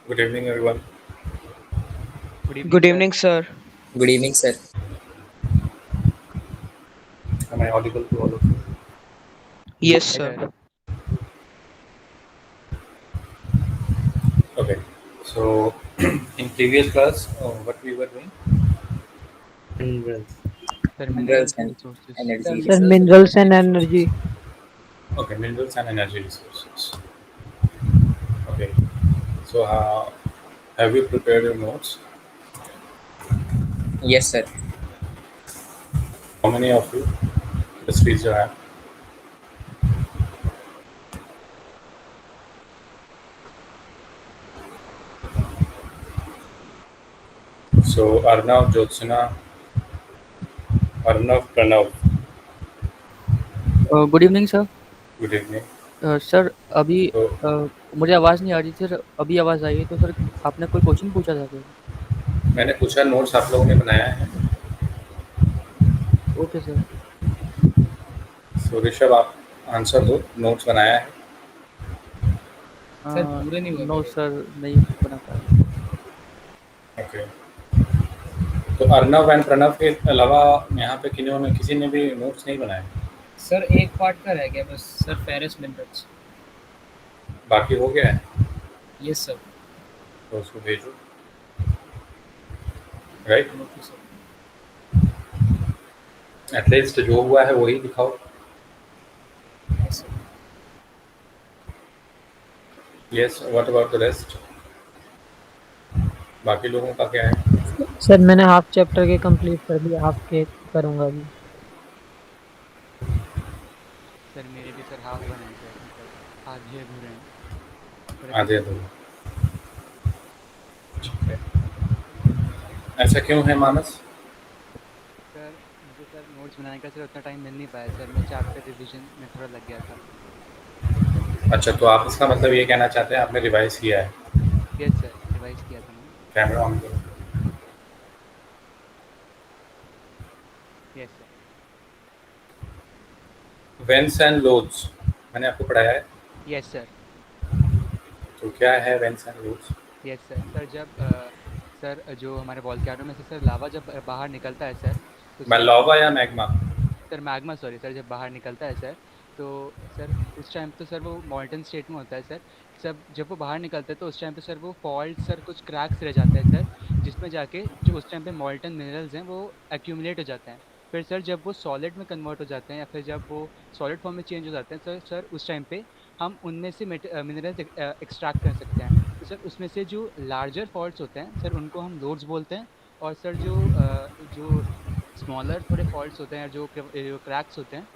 Good evening, everyone. Good evening, Good sir. evening, sir. Good evening, sir. Am I audible to all of you? Yes, Hi sir. there. Okay. So, in previous class, what we were doing? Minerals. Sir, Minerals minerals and and resources. energy Sir, Minerals and minerals resources. and energy energy. resources. Okay, minerals and energy resources. Okay. So, have you prepared your notes? Yes, sir. How many of you? Just raise your hand. So, Arnav, Jyotsna, Arnav, Pranav. Good evening sir. Good evening. Sir अभी So, मुझे आवाज़ नहीं आ रही थी sir, अभी आवाज़ आई है तो सर आपने कोई क्वेश्चन पूछा था क्या? मैंने पूछा नोट्स आप लोगों ने बनाया है. Okay sir. So, ऋषभ आप आंसर दो. नोट्स बनाया है. सर पूरे नहीं हुए नो मेरे। सर, नहीं बना पाया। ओके. तो अर्नव एंड प्रणव के अलावा यहाँ पे किसी ने भी नोट्स नहीं बनाए. सर एक पार्ट का रह गया बस, सर फेरस मिनरल्स। बाकी हो गया है. Yes sir. तो उसको भेजो. राइट. Okay sir. एटलीस्ट जो हुआ है वही दिखाओ. Yes sir. Yes. What about the rest? बाकी लोगों का क्या है? सर मैंने हाफ चैप्टर के कंप्लीट कर दिया, हाफ के करूंगा अभी। सर मेरे भी सर हाफ बने हैं सर, मतलब आधे अधूरे हैं, पूरे आधे कंप्लीट दो. नहीं। ठीक है. ऐसा क्यों है मानस? सर मुझे सर नोट्स बनाने का सर उतना टाइम मिल नहीं पाया सर, मैं चैप्टर रिवीजन में थोड़ा लग गया था। अच्छा, तो आप इसका मतलब ये कहना चाहते हैं आपने रिवाइज किया है. यस सर, रिवाइज किया था मैंने। कैमरा ऑन करो. Yes sir. Veins and lodes मैंने आपको पढ़ाया है. Yes sir. तो क्या है veins and lodes? Yes sir. Sir जब सर जो हमारे वॉल्केनो में से सर लावा जब बाहर निकलता है सर, तो मैं सर लावा या magma? Sir magma, sorry sir, जब बाहर निकलता है सर, तो सर उस टाइम तो सर वो मॉल्टन स्टेट में होता है सर। सब जब वो बाहर निकलता है तो उस टाइम पे सर वो फॉल्ट सर कुछ क्रैक्स रह जाते हैं सर, जिसमें जाके जो उस टाइम पे मॉल्टन मिनरल्स हैं वो एक्यूमुलेट हो जाते हैं। फिर सर जब वो सॉलिड में कन्वर्ट हो जाते हैं या फिर जब वो सॉलिड फॉर्म में चेंज हो जाते हैं, सर उस टाइम पे हम उनमें से मिनरल्स एक्सट्रैक्ट कर सकते हैं। तो सर उसमें से जो लार्जर फॉल्ट्स होते हैं सर उनको हम लोड्स बोलते हैं। और सर जो स्मॉलर थोड़े फॉल्ट्स होते हैं, जो क्रैक्स होते हैं,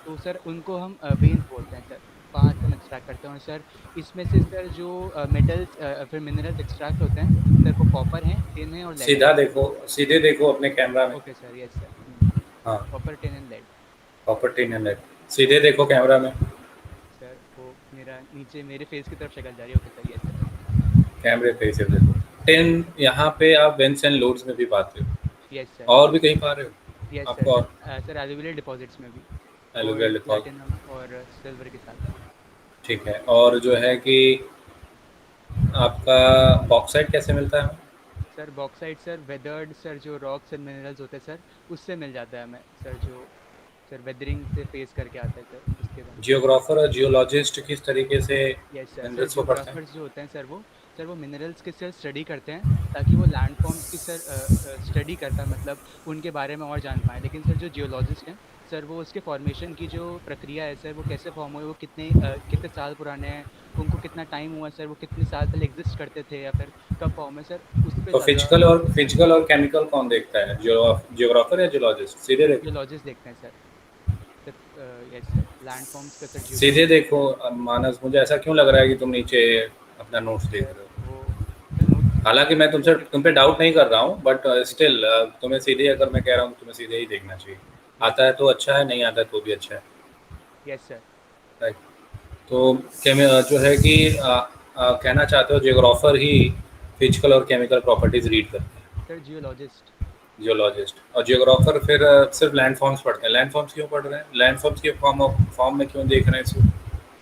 तो सर उनको हम वेन्स बोलते हैं सर। वहाँ से हम एक्सट्रैक्ट करते हैं। और सर इसमें से सर जो मेटल्स फिर मिनरल्स एक्सट्रैक्ट होते हैं, सर वो कॉपर हैं, टिन है और लेड है। सीधा देखो, सीधे देखो अपने कैमरा में. Okay sir, yes sir. हाँ. Copper, tin and lead. Property and सीधे देखो कैमरा में. सर वो मेरा नीचे मेरे फेस की तरफ शक्ल जा रही है। Okay sir, yes sir. कैमरे पे से देखो. 10 यहाँ पे आप वेंस एंड लोड्स में भी पाते हो. Yes sir. और भी कहीं पा रहे हो यस सर आपको? सर। और सर एल्यूवियल डिपॉजिट्स में भी, एलुवियल गोल्ड, लिखो. प्लैटिनम और सिल्वर के साथ। ठीक है. और जो है कि आपका बॉक्साइट कैसे मिलता है? Sir bauxite sir weathered sir जो रॉक्स एंड मिनरल्स होते हैं सर, उससे मिल जाता है हमें सर, जो सर वेदरिंग से फेस करके आता है सर, उसके बाद। जियोग्राफर और जियोलॉजिस्ट किस तरीके से यस सर। सर मिनरल्स को पढ़ते हैं? जियोग्राफर्स जो होते हैं सर वो मिनरल्स की सर स्टडी करते हैं, ताकि वो लैंड फॉर्म्स की सर स्टडी कर पाए, मतलब उनके बारे में और जान पाएँ। लेकिन सर जो जियोलॉजिस्ट हैं सर, वो उसके फॉर्मेशन की जो प्रक्रिया है सर, वो कैसे फॉर्म हुए, वो कितने साल पुराने हैं, उनको कितना टाइम हुआ सर, वो कितने साल पहले एग्जिस्ट करते थे या फिर कब फॉर्म है सर, उस पर तो ज़्यादा फिजिकल और केमिकल कौन देखता है? जियोग्राफर या जियोलॉजिस्ट? सीधे देखो. जियोलॉजिस्ट देखते हैं sir. Sir yes sir, land forms का सर सीधे जियोलॉजिस्ट। देखो. मानस, मुझे ऐसा क्यों लग रहा है कि तुम नीचे अपना नोट्स देख सर रहे हो? वो सर नोट्स हालांकि मैं तुम पे डाउट नहीं कर रहा हूँ, बट यस सर। स्टिल तुम्हें सीधे, अगर मैं कह रहा हूँ तुम्हें सीधे ही देखना चाहिए. यस आता है सर। तो अच्छा है, नहीं आता है तो भी अच्छा है. Yes sir. राइट. तो जो है कि कहना चाहते हो जियोग्राफर ही फिजिकल और केमिकल प्रॉपर्टीज रीड करते हैं? Sir geologist. जियोलॉजिस्ट और जियोग्राफर फिर सिर्फ लैंड फॉर्म्स पढ़ते हैं. लैंड फॉर्म्स क्यों पढ़ रहे हैं? लैंड फॉर्म्स के फॉर्म में क्यों देख रहे हैं इसको?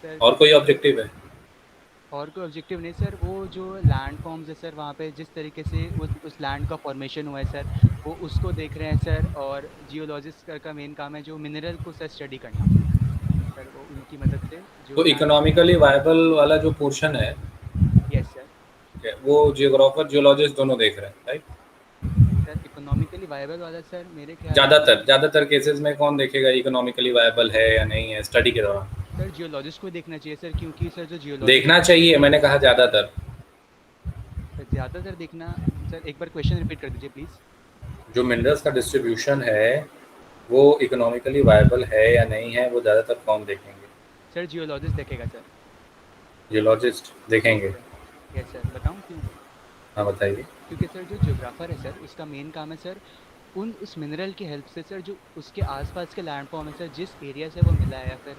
सर और कोई क्योंकि ऑब्जेक्टिव है? और कोई ऑब्जेक्टिव नहीं सर, वो जो लैंड फॉर्म्स है सर वहाँ पे जिस तरीके से उस लैंड का फॉर्मेशन हुआ है सर, वो उसको देख रहे हैं सर। और जियोलॉजिस्ट का मेन काम है जो मिनरल को सर स्टडी करना सर, वो उनकी मदद से जो तो लैंड। इकोनॉमिकली वायबल वाला जो पोर्शन है, यस सर। ठीक है, वो जियोग्राफर जियोलॉजिस्ट दोनों देख रहे हैं, राइट? सर इकोनॉमिकली वायबल वाला सर मेरे ख्याल से ज़्यादातर केसेस में कौन देखेगा इकोनॉमिकली वायबल है या नहीं है स्टडी के दौरान? सर जियोलॉजिस्ट को देखना चाहिए सर, क्योंकि सर जो देखना जियोलॉजिस्ट चाहिए, मैंने कहा ज़्यादातर। ज़्यादातर देखना। सर एक बार क्वेश्चन रिपीट कर दीजिए प्लीज़। जो मिनरल्स का डिस्ट्रीब्यूशन है वो इकोनॉमिकली वायबल है या नहीं है, वो ज़्यादातर कौन देखेंगे? सर जियोलॉजिस्ट देखेगा सर। जियोलॉजिस्ट देखेंगे। यस सर, बताऊँ क्यों? हाँ बताइए। क्योंकि सर जो जियोग्राफर है सर उसका मेन काम है सर उस मिनरल की हेल्प से सर जो उसके आसपास के लैंड फॉर्म है सर, जिस एरिया से वो मिला है या फिर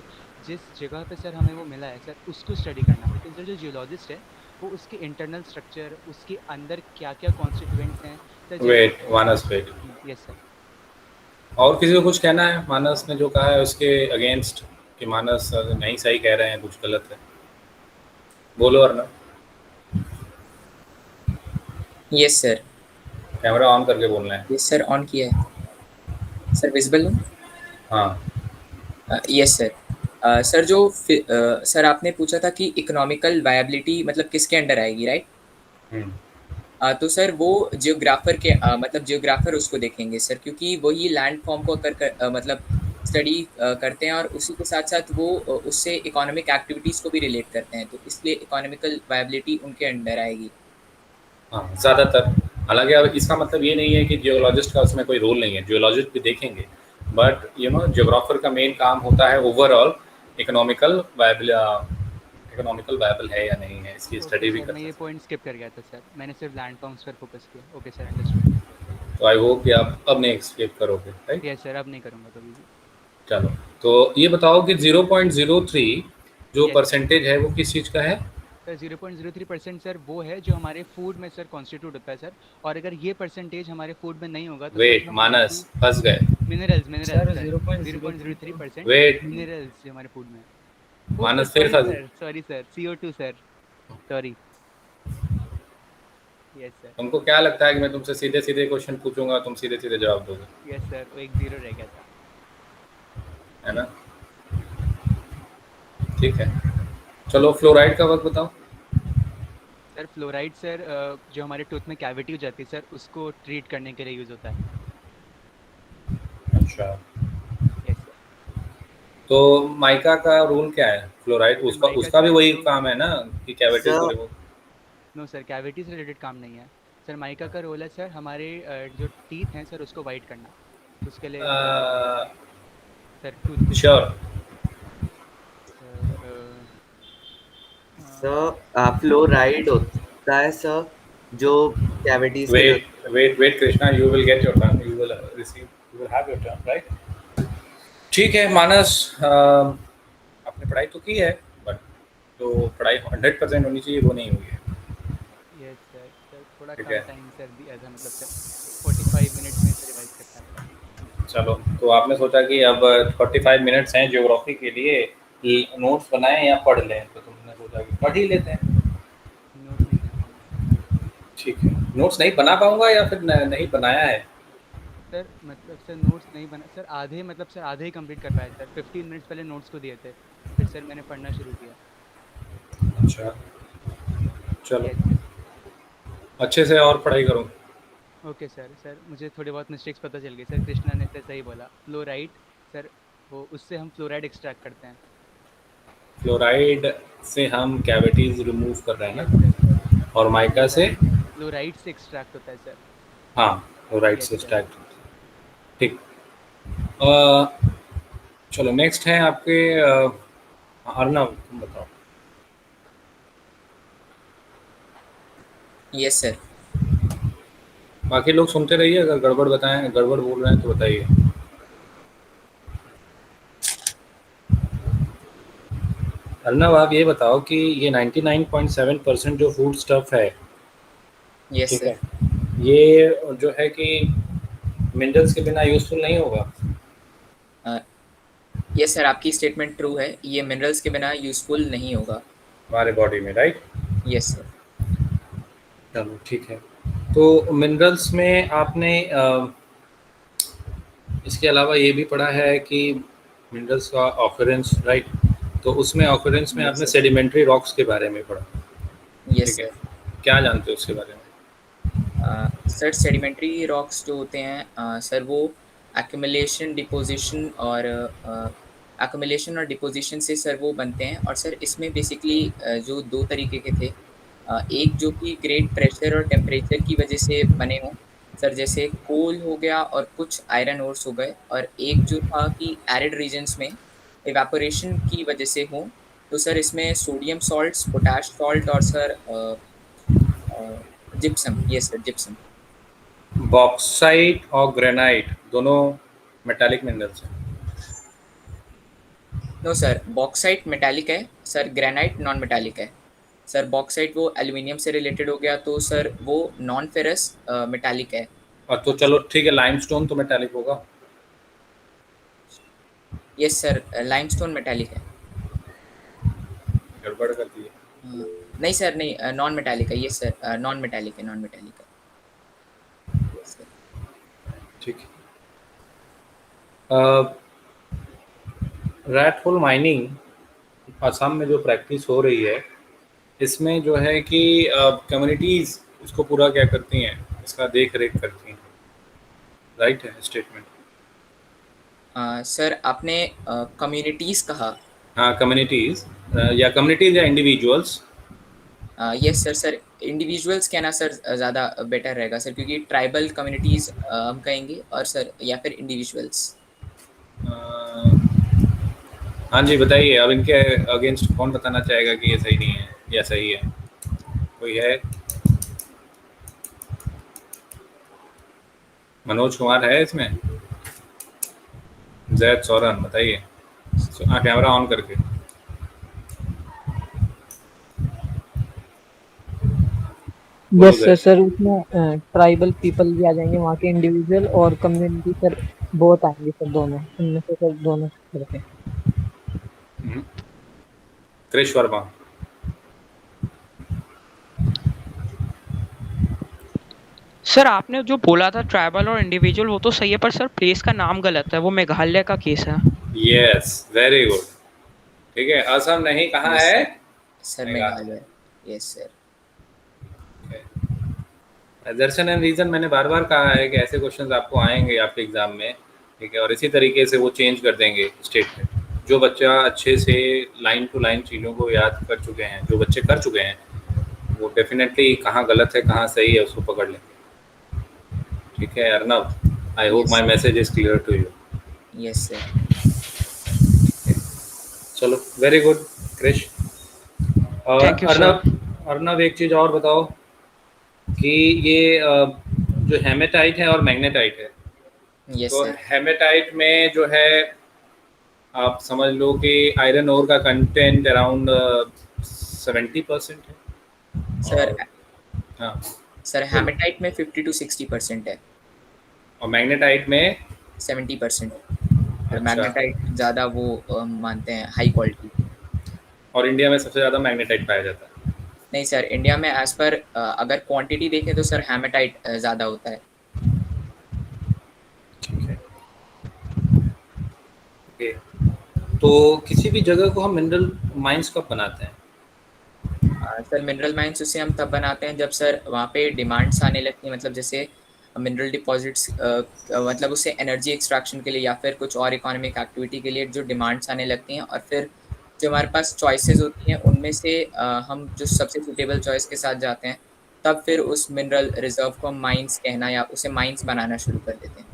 जिस जगह पे सर हमें वो मिला है सर, उसको स्टडी करना। लेकिन सर जो जियोलॉजिस्ट है वो उसके इंटरनल स्ट्रक्चर, उसके अंदर क्या क्या कॉन्स्टिट्यूएंट्स हैं सर, वेट मानस वेट, यस सर। और किसी को कुछ कहना है मानस ने जो कहा है उसके अगेंस्ट, कि मानस नहीं सही कह रहे हैं, कुछ गलत है? बोलो Arnab. Yes sir. Camera on करके बोलना है। यस सर, ऑन किया है सर। विजिबल हूँ? हाँ यस सर। सर सर आपने पूछा था कि इकोनॉमिकल वायबिलिटी मतलब किसके अंडर आएगी, राइट? तो सर वो जियोग्राफर के मतलब जियोग्राफर उसको देखेंगे सर, क्योंकि वही लैंड फॉर्म को मतलब स्टडी करते हैं, और उसी के साथ साथ वो उससे इकोनॉमिक एक्टिविटीज़ को भी रिलेट करते हैं, तो इसलिए इकोनॉमिकल वायबिलिटी उनके अंडर आएगी। हाँ ज़्यादातर। हालांकि अब इसका मतलब ये नहीं है कि जियोलॉजिस्ट का उसमें कोई रोल नहीं है, जियोलॉजिस्ट भी देखेंगे, बट जियोग्राफर का मेन काम होता है ओवरऑल इकोनॉमिकल वायबल है या नहीं है, इसकी स्टडी भी सर मैं करता ये है। पॉइंट स्किप कर गया था सर, मैंने सिर्फ लैंड फॉर्म्स पर फोकस किया। Okay sir, understood. तो आई होप कि आप अब नहीं एक्सपेक्ट करोगे, राइट? यस सर, अब नहीं करूँगा कभी भी। चलो, तो ये बताओ कि 0.03 जो Yes. परसेंटेज है वो किस चीज़ का है? सर 0.03% सर वो है जो हमारे फूड में सर कॉन्स्टिट्यूट होता है सर, और अगर ये परसेंटेज हमारे फूड में नहीं होगा तो वेट मानस, फंस गए। मिनरल्स सर, 0.03% वेट मिनरल्स जो हमारे फूड में। मानस फिर फंस गए। Sorry sir, CO2 sir, sorry. Yes sir. तुमको क्या लगता है कि मैं तुमसे सीधे सीधे क्वेश्चन पूछूंगा, तुम सीधे सीधे जवाब दोगे, यस सर, वो 1-0 रह गया था। है ना? ठीक है, चलो फ्लोराइड का वक्त बताओ। सर फ्लोराइड सर जो हमारे टूथ में कैविटी हो जाती है सर, उसको ट्रीट करने के लिए यूज़ होता है। अच्छा, यस सर। तो माइका का रोल क्या है? फ्लोराइड उसका माइका उसका भी सर वही जो काम है ना कि कैविटीज को sir remove? No sir, cavity से रिलेटेड काम नहीं है सर। माइका का रोल है सर हमारे जो टीथ हैं सर उसको वाइट करना, उसके लिए sir toothpick. Sure. Sir fluoride होता है सर जो कैविटीज के लिए। Wait Krishna, you will get your turn, you will receive, you will have your turn, right? ठीक है मानस, आपने पढ़ाई तो की है, बट जो पढ़ाई 100% होनी चाहिए वो नहीं हुई है। Yes sir. सर थोड़ा ठीक कम है, टाइम सर दिया था, मतलब सर 45 मिनट्स में सर रिवाइज करता था। चलो, तो आपने सोचा कि अब 45 मिनट्स हैं ज्योग्राफी के लिए, नोट्स बनाएं या पढ़ लें, तो तुमने सोचा कि पढ़ ही लेते हैं। नोट्स नहीं बना पाऊँगा ठीक है, नोट्स नहीं बना पाऊंगा या फिर नहीं बनाया है? सर, मतलब सर नोट्स नहीं बना सर, आधे मतलब सर आधे ही कंप्लीट कर पाया सर। 15 मिनट्स पहले नोट्स को दिए थे, फिर सर मैंने पढ़ना शुरू किया। अच्छा, चलो यस सर। अच्छे से और पढ़ाई करो। Okay sir. सर मुझे थोड़े बहुत मिस्टेक्स पता चल गए सर, कृष्णा ने सर सही बोला, फ्लोराइड सर वो उससे हम फ्लोराइड एक्सट्रैक्ट करते हैं। फ्लोराइड से हम कैविटीज रिमूव कर रहे हैं यस ना, सर। और माइका से? फ्लोराइड से एक्सट्रैक्ट होता है सर। हाँ, फ्लोराइड यस से सर। स्टैक्ड। ठीक। अ, चलो नेक्स्ट है आपके अर्नव, तुम बताओ। Yes sir. बाकी लोग सुनते रहिए, अगर गड़बड़ बताएं, गड़बड़ बोल रहे हैं तो बताइए। अर्नव आप ये बताओ कि ये 99.7% जो फूड स्टफ है, यस ठीक सर। है, ये जो है कि मिनरल्स के बिना यूजफुल नहीं होगा? यस सर, आपकी स्टेटमेंट ट्रू है, ये मिनरल्स के बिना यूजफुल नहीं होगा। हमारे बॉडी में, राइट? Yes sir. चलो ठीक है। तो मिनरल्स में आपने इसके अलावा ये भी पढ़ा है कि मिनरल्स का ऑकरेंस, राइट? तो उसमें ऑकरेंस में यस आपने सर। सेडिमेंट्री रॉक्स के बारे में पढ़ा, यस ठीक है? सर। क्या जानते हो उसके बारे में? सर सेडिमेंट्री रॉक्स जो होते हैं सर वो एक्यूमुलेशन डिपोजिशन और डिपोजिशन से सर वो बनते हैं। और सर इसमें बेसिकली जो दो तरीके के थे, एक जो कि ग्रेट प्रेशर और टेम्परेचर की वजह से बने हों सर, जैसे कोल हो गया और कुछ आयरन ओर्स हो गए, और एक जो था कि एरिड रीजन्स में इवेपोरेशन की वजह से हो। तो सर इसमें सोडियम सॉल्ट्स, पोटाश सॉल्ट और sir gypsum, yes sir gypsum. Bauxite और ग्रेनाइट दोनों मेटालिक मिनरल्स हैं। नो सर, बॉक्साइट मेटालिक है सर, ग्रेनाइट नॉन मेटालिक है सर। बॉक्साइट वो एल्यूमिनियम से रिलेटेड हो गया, तो सर वो नॉन फेरस मेटालिक है। और तो चलो ठीक है, लाइमस्टोन तो मेटालिक होगा। यस सर, लाइमस्टोन मेटालिक है। गड़बड़ कर दी है। नहीं सर, नहीं, नॉन मेटालिक है। यस सर, नॉन मेटालिक है, नॉन मेटालिक है। Yes sir. ठीक है। रैट होल माइनिंग असम में जो प्रैक्टिस हो रही है, इसमें जो है कि कम्युनिटीज़ इसको पूरा क्या करती हैं, इसका देख रेख करती हैं, राइट है स्टेटमेंट? सर आपने कम्युनिटीज़ कहा। हाँ, कम्युनिटीज़ या कम्युनिटीज़ या individuals. Yes sir. Sir individuals कहना सर ज़्यादा बेटर रहेगा सर, क्योंकि ट्राइबल कम्युनिटीज़ हम कहेंगे, और सर या फिर इंडिविजुअल्स। हाँ जी बताइए, अब इनके अगेंस्ट कौन बताना चाहेगा कि ये सही नहीं है या सही है? कोई है? मनोज कुमार है इसमें? जैद सौरन बताइए, कैमरा ऑन करके। बोलो यस सर। जैद। सर उसमें ट्राइबल पीपल भी आ जाएंगे, वहाँ के इंडिविजुअल और कम्युनिटी सर बहुत आएंगे सर, दोनों उनमें से सर दोनों करके। क्रिश वर्मा। सर आपने जो बोला था ट्राइबल और इंडिविजुअल, वो तो सही है, पर सर प्लेस का नाम गलत है, वो मेघालय का केस है। Yes, very good. ठीक है, असम नहीं, कहाँ यस है? Sir, Meghalaya. Meghalaya. Yes sir. Darshan and region मैंने बार बार कहा है कि ऐसे क्वेश्चंस आपको आएंगे आपके एग्जाम में, ठीक है? और इसी तरीके से वो चेंज कर देंगे स्टेटमेंट। जो बच्चा अच्छे से लाइन टू लाइन चीज़ों को याद कर चुके हैं, जो बच्चे कर चुके हैं, वो डेफिनेटली कहाँ गलत है कहाँ सही है उसको पकड़ लेंगे। ठीक है Arnab, I hope Yes, my sir. Message is clear to you. Yes sir. चलो वेरी गुड क्रिश। और थैंक यू सर। अर्नब एक चीज़ और बताओ कि ये जो हेमेटाइट है और मैग्नेटाइट है, यस तो सर। हेमेटाइट में जो है आप समझ लो कि आयरन ओर का कंटेंट अराउंड 70% है। सर और हाँ, सर हेमेटाइट में 50 to 60% है। और मैग्नेटाइट में 70%। और अच्छा, मैग्नेटाइट ज़्यादा वो मानते हैं हाई क्वालिटी। और इंडिया में सबसे ज़्यादा मैग्नेटाइट पाया जाता है। नहीं सर, इंडिया में एज पर अगर क्वांटिटी देखें तो सर हेमेटाइट ज़्यादा होता है। ठीक है। ओके, तो किसी भी जगह को हम मिनरल माइंस कब बनाते हैं? सर मिनरल माइंस उसे हम तब बनाते हैं जब सर वहाँ पे डिमांड्स आने लगती हैं, मतलब जैसे मिनरल डिपॉजिट्स, मतलब उससे एनर्जी एक्सट्रैक्शन के लिए या फिर कुछ और इकोनॉमिक एक्टिविटी के लिए जो डिमांड्स आने लगती हैं, और फिर जो हमारे पास चॉइसेस होती हैं उनमें से हम जो सबसे सूटेबल चॉइस के साथ जाते हैं, तब फिर उस मिनरल रिजर्व को हम माइंस कहना या उसे माइंस बनाना शुरू कर देते हैं।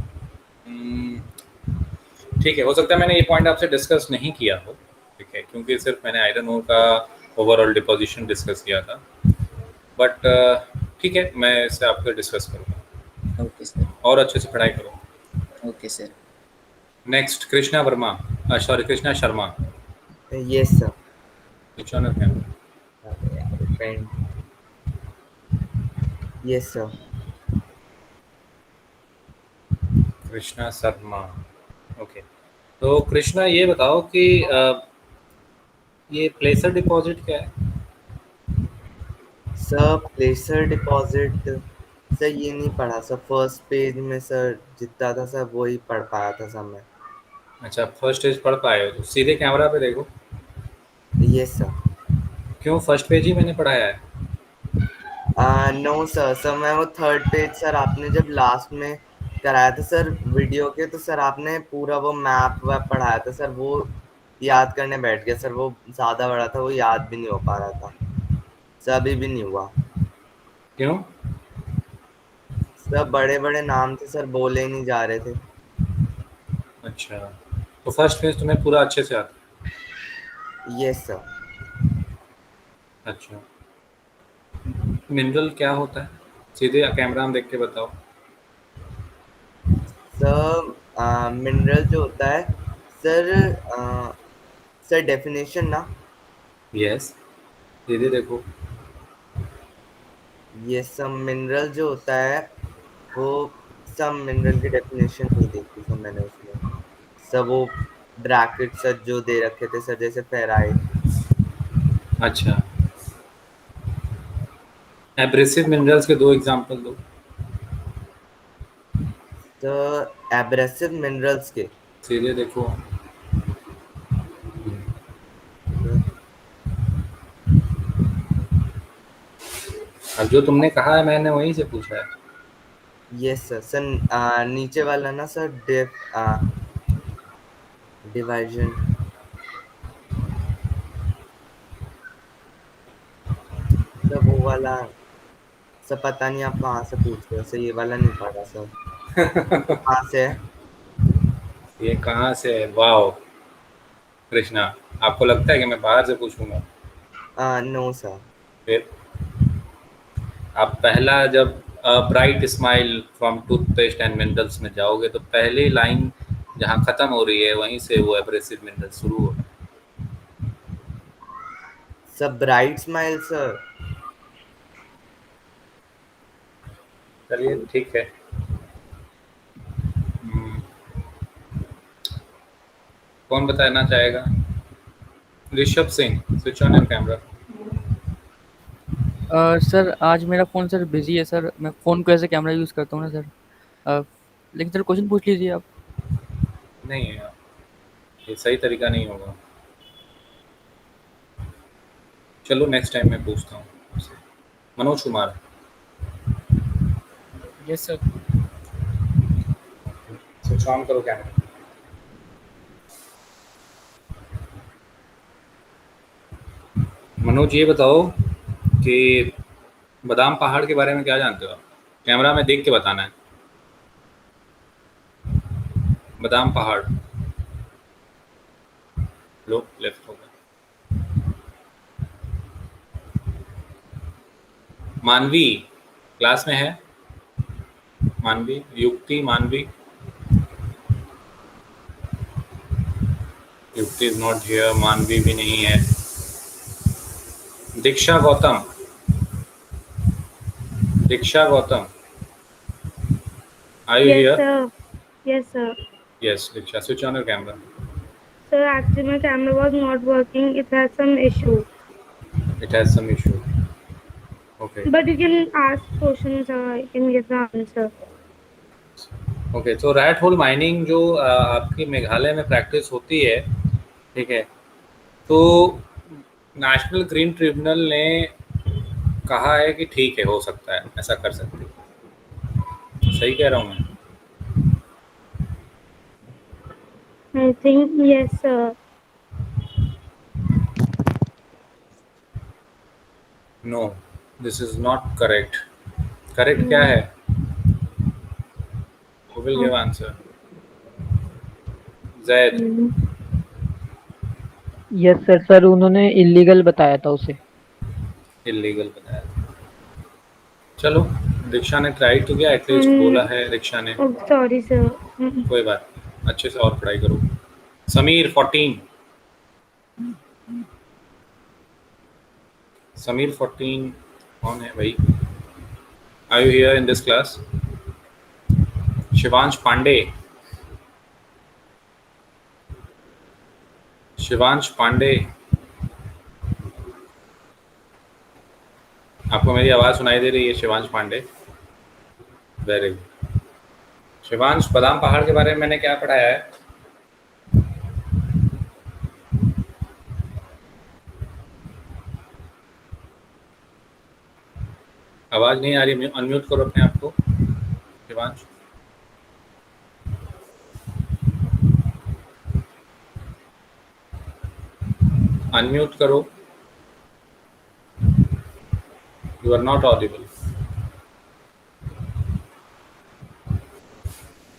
ठीक है, हो सकता है मैंने ये पॉइंट आपसे डिस्कस नहीं किया हो, ठीक है, क्योंकि सिर्फ मैंने आयरन ओर का ओवरऑल डिपोजिशन डिस्कस किया था। बट ठीक है, मैं इससे आपको डिस्कस करूँगा। Okay sir. और अच्छे से पढ़ाई करो। Okay sir. Next Krishna Verma, sorry Krishna Sharma. Yes, sir. Which one of them? Friend. Yes, sir. Krishna Sharma, okay. तो कृष्णा ये बताओ कि ये प्लेसर डिपॉजिट क्या है? सर प्लेसर डिपॉजिट सर ये नहीं पढ़ा सर, फर्स्ट पेज में सर जितना था सर वही पढ़ पाया था सर मैं। अच्छा, फर्स्ट पेज पढ़ पाए हो तो सीधे कैमरा पे देखो। Yes sir. क्यों, फर्स्ट पेज ही मैंने पढ़ाया है। नो सर, सर मैं वो थर्ड पेज सर आपने जब लास्ट में कराया था सर वीडियो के, तो सर आपने पूरा वो मैप वैप पढ़ाया था सर, वो याद करने बैठ गया सर, वो ज्यादा बड़ा था, वो याद भी नहीं हो पा रहा था सर, अभी भी नहीं हुआ क्यों? सर, बड़े बड़े नाम थे सर, बोले ही नहीं जा रहे थे। अच्छा, तो फर्स्ट पेज तुम्हें पूरा अच्छे से आता यस सर। है। अच्छा, मिनरल क्या होता है, सीधे कैमरा में देख के बताओ। सर मिनरल जो होता है सर, सर डेफिनेशन ना। यस, सीधे देखो। ये सब मिनरल जो होता है वो, सब मिनरल की डेफिनेशन नहीं देखी सर मैंने उसमें, सब वो ब्रैकेट सर जो दे रखे थे सर, जैसे फेराइट। अच्छा, एब्रेसिव मिनरल्स के 2 एग्जांपल दो। तो एब्रेसिव मिनरल्स के सीधे देखो। अब जो तुमने कहा है मैंने वहीं से पूछा है। Yes sir. सर नीचे वाला ना सर, डिवाइजन सर, वो वाला सर, पता नहीं आप कहाँ से पूछ रहे हो सर, ये वाला नहीं पढ़ा सर। कहाँ से है? ये कहाँ से है, वाओ कृष्णा, आपको लगता है कि मैं बाहर से पूछूंगा? No sir. फिर आप पहला जब bright smile from toothpaste and minerals में जाओगे तो पहली लाइन जहाँ खत्म हो रही है वहीं से वो एब्रेसिव मिनरल शुरू हो रहा है। Sir bright smile sir. चलिए ठीक है। कौन बताना चाहेगा? Rishabh Singh, switch on your camera. Sir आज मेरा फ़ोन सर बिज़ी है सर, मैं फ़ोन को ऐसे कैमरा यूज़ करता हूँ ना सर। लेकिन सर क्वेश्चन पूछ लीजिए आप। नहीं है, ये सही तरीका नहीं होगा। चलो नेक्स्ट टाइम मैं पूछता हूँ आपसे। Manoj Kumar, yes sir. Switch on करो कैमरा। मनोज ये बताओ कि बादाम पहाड़ के बारे में क्या जानते हो आप? कैमरा में देख के बताना है। बादाम पहाड़, लो लेफ्ट होगा। मानवी क्लास में है? मानवी, युक्ति, मानवी, युक्ति इज नॉट हियर, मानवी भी नहीं है। दीक्षा गौतम, दीक्षा Gautam, are you Yes, here? sir. Yes, sir. Yes, Diksha, switch on your camera. Sir, actually my camera was not working. It has some issue. It has some issue. Okay. But you can ask questions, I can get the answer. Okay, तो rat hole mining जो आपकी मेघालय में practice होती है, ठीक है, तो national green tribunal ने कहा है कि ठीक है, हो सकता है, ऐसा कर सकते हैं। सही कह रहा हूँ मैं? I think yes, sir. No, this is not correct. Correct क्या है? Who will give answer? Zaid. Yes sir, sir उन्होंने इलीगल बताया था उसे। इलीगल बताया। चलो, दीक्षा ने ट्राई तो किया, एटलीस्ट बोला है दीक्षा ने। Oh, sorry, sir. कोई बात नहीं, अच्छे से और पढ़ाई करो। समीर 14, समीर 14 कौन है भाई? Are you here in this class? Shivansh Pandey, Shivansh Pandey, आपको मेरी आवाज़ सुनाई दे रही है Shivansh Pandey? Very good. Shivansh, Badampahar के बारे में मैंने क्या पढ़ाया है? आवाज़ नहीं आ रही, अनम्यूट करो अपने आप को शिवांश। अनम्यूट करो। You are not audible.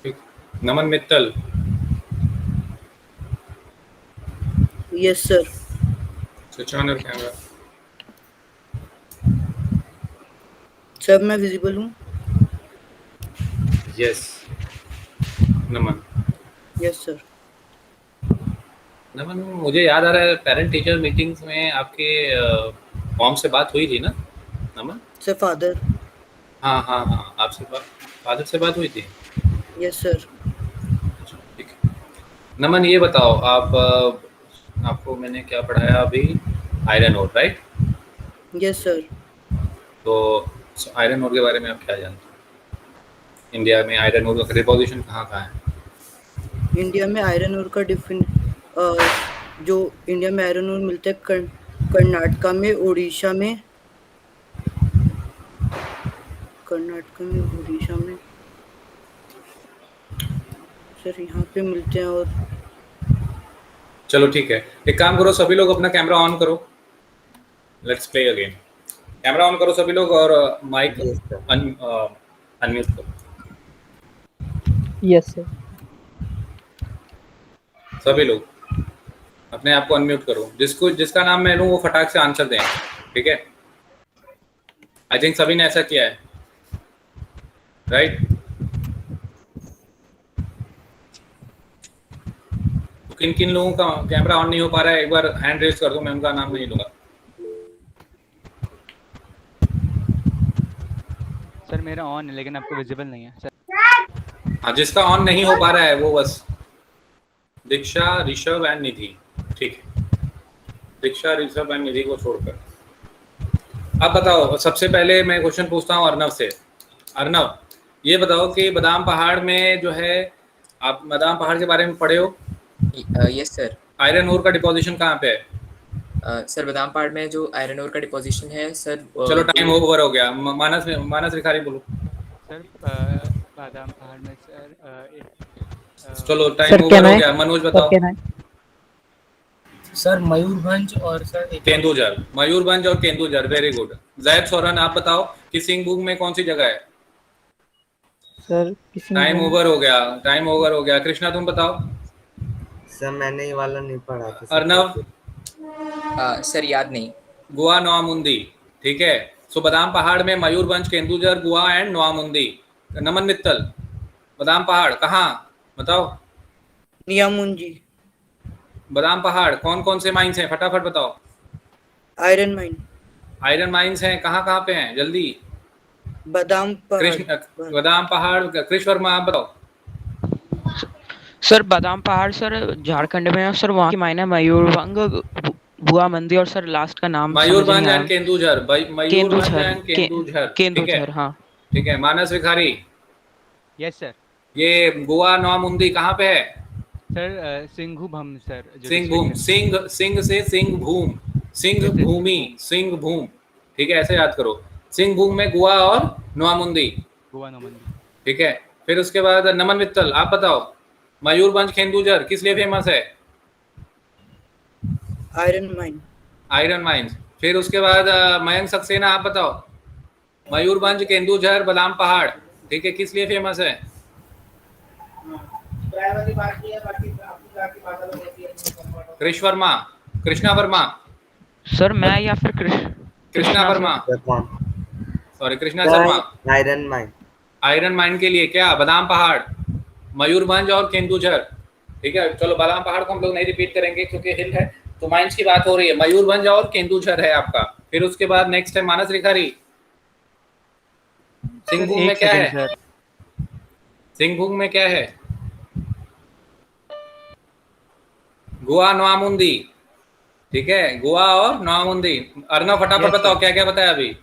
ठीक। Naman Mittal. Yes sir. Switch on your camera. Sir मैं विजिबल हूँ? Yes Naman. Yes sir. Naman, मुझे याद आ रहा है पेरेंट टीचर मीटिंग्स में आपके मॉम से बात हुई थी ना नमन? Sir father. हाँ हाँ हाँ, आपसे फादर से बात हुई थी? Yes sir. ठीक है। नमन, ये बताओ आप आपको मैंने क्या पढ़ाया अभी? Iron ore, right? Yes sir. तो आयरन ओर के बारे में आप क्या जानते हो? इंडिया में आयरन ओर का डिपोजिशन कहाँ कहाँ है? इंडिया में आयरन ओर का जो इंडिया में आयरन ओर मिलता है कर्नाटका में, उड़ीसा में, उड़ीसा में सर यहाँ पे मिलते हैं। और चलो ठीक है, एक काम करो, सभी लोग अपना कैमरा ऑन करो। Let's play again. Camera on करो सभी लोग और माइक अनम्यूट करो। Yes sir. सभी लोग अपने आप को अनम्यूट करो। जिसका नाम मैं लूँ वो फटाक से आंसर दें, ठीक है? आई थिंक सभी ने ऐसा किया है, राइट? किन किन लोगों का कैमरा ऑन नहीं हो पा रहा है, एक बार हैंड रेज कर दो, मैं उनका नाम नहीं लूंगा। सर मेरा ऑन है लेकिन आपको विजिबल नहीं है सर। हाँ, जिसका ऑन नहीं हो पा रहा है वो बस दीक्षा, ऋषभ एंड निधि, ठीक है? दीक्षा, ऋषभ एंड निधि को छोड़कर अब बताओ। सबसे पहले मैं क्वेश्चन पूछता हूँ अर्नव से। अर्नव, ये बताओ कि बादाम पहाड़ में जो है, आप बादाम पहाड़ के बारे में पढ़े हो? Yes sir. आयरन ओर का डिपोजिशन कहाँ पे है? सर बादाम पहाड़ में जो आयरन ओर का डिपोजिशन है सर। चलो टाइम ओवर हो गया। मानस भिखारी बोलो। सर बादाम पहाड़ में सर चलो टाइम ओवर हो गया। मनोज बताओ। सर मयूरभंज और सर केंदुझर। मयूरभंज और केंदुझर, वेरी गुड। जैद सोरन, आप बताओ कि सिंहभूम में कौन सी जगह है? सर टाइम ओवर हो गया, टाइम ओवर हो गया। कृष्णा तुम बताओ। सर मैंने ये वाला नहीं पढ़ा था। अर्नव? सर याद नहीं। गोवा, नोआमुंदी, ठीक है? सो बादाम पहाड़ में मयूरभंज, केंदुझर, गोवा एंड नोआमुंदी। नमन मित्तल, बादाम पहाड़ कहाँ बताओ? नियामुंजी। बादाम पहाड़ कौन कौन से माइंस हैं, फटाफट बताओ। Iron mine. आयरन माइंस हैं, कहाँ कहाँ पे हैं, जल्दी। बादाम पहाड़। बादाम पहाड़। कृष्ण वर्मा, आप बताओ। सर बादाम पहाड़ सर झारखंड में है सर, वहाँ की मायने मयूरभंज, बुआ मंदिर और सर लास्ट का नाम मयूरभंज एंड केंदुझर। केंदुझर, हाँ ठीक है। मानस भिखारी। Yes sir. ये गोवा, नोआमुंदी कहाँ पे है? Sir Singhbhum sir. सिंहभूम। सिंह से सिंहभूम, सिंह भूमि, सिंहभूम, ठीक है? ऐसे याद करो। सिंहभूम में गोवा और नोआमुंदी, गोवा नोआमुंदी, ठीक है? फिर उसके बाद नमन मित्तल, आप बताओ। मयूरभंज, केंदुझर किस लिए फेमस है? Iron mine. Iron mines. फिर उसके बाद मयंक सक्सेना, आप बताओ। मयूरभंज, केंदुझर, बादाम पहाड़, ठीक है, किस लिए फेमस है? कृष्ण वर्मा, कृष्णा वर्मा। सर मैं या फिर Krishna Verma, sorry Krishna Sharma. Iron mine. Iron mine के लिए क्या? बादाम पहाड़, मयूरभंज और केंदुझर, ठीक है? चलो बादाम पहाड़ को हम लोग नहीं रिपीट करेंगे क्योंकि हिल है, तो माइंस की बात हो रही है। मयूरभंज और केंदुझर है आपका। फिर उसके बाद नेक्स्ट है मानस भिखारी। सिंहभूम में क्या है? सिंहभूम में क्या है? गोवा, नोआमुंदी, ठीक है? गोवा और नोआमुंदी। अर्नव फटाफट बताओ क्या क्या बताया अभी।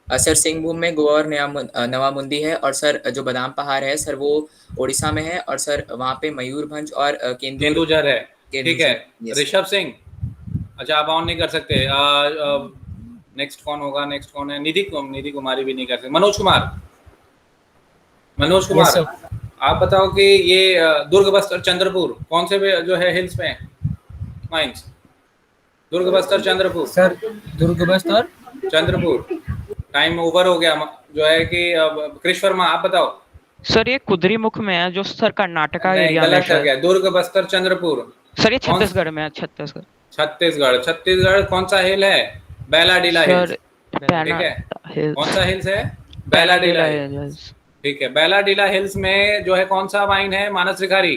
सर सिंहभूम में गोवा और नवामुंदी है, और सर जो बादाम पहाड़ है सर वो उड़ीसा में है, और सर वहाँ पे मयूरभंज और केंदुझर है। ठीक है, yes, ऋषभ सिंह। अच्छा, आप ऑन नहीं कर सकते। नेक्स्ट कौन होगा? नेक्स्ट कौन है? निधि कुमारी भी नहीं कर सकते। मनोज कुमार। Yes, sir. आप बताओ कि ये दुर्ग बस्तर चंद्रपुर कौन से जो है हिल्स में माइंस? दुर्ग Bastar Chandrapur. Sir Durg Bastar Chandrapur. Time over हो गया जो है कि कृष्ण वर्मा आप बताओ। सर ये कुद्रेमुख में है जो सर कर्नाटका नहीं, एरिया में गलत कर सर। गया। दुर्ग बस्तर चंद्रपुर। सर ये छत्तीसगढ़ में है, छत्तीसगढ़। छत्तीसगढ़ कौन सा हिल है? बैलाडीला हिल्स। सर ठीक है, कौन सा हिल्स है? बैलाडीला हिल्स। ठीक है, बैलाडीला हिल्स में जो है कौन सा वाइन है मानस भिखारी?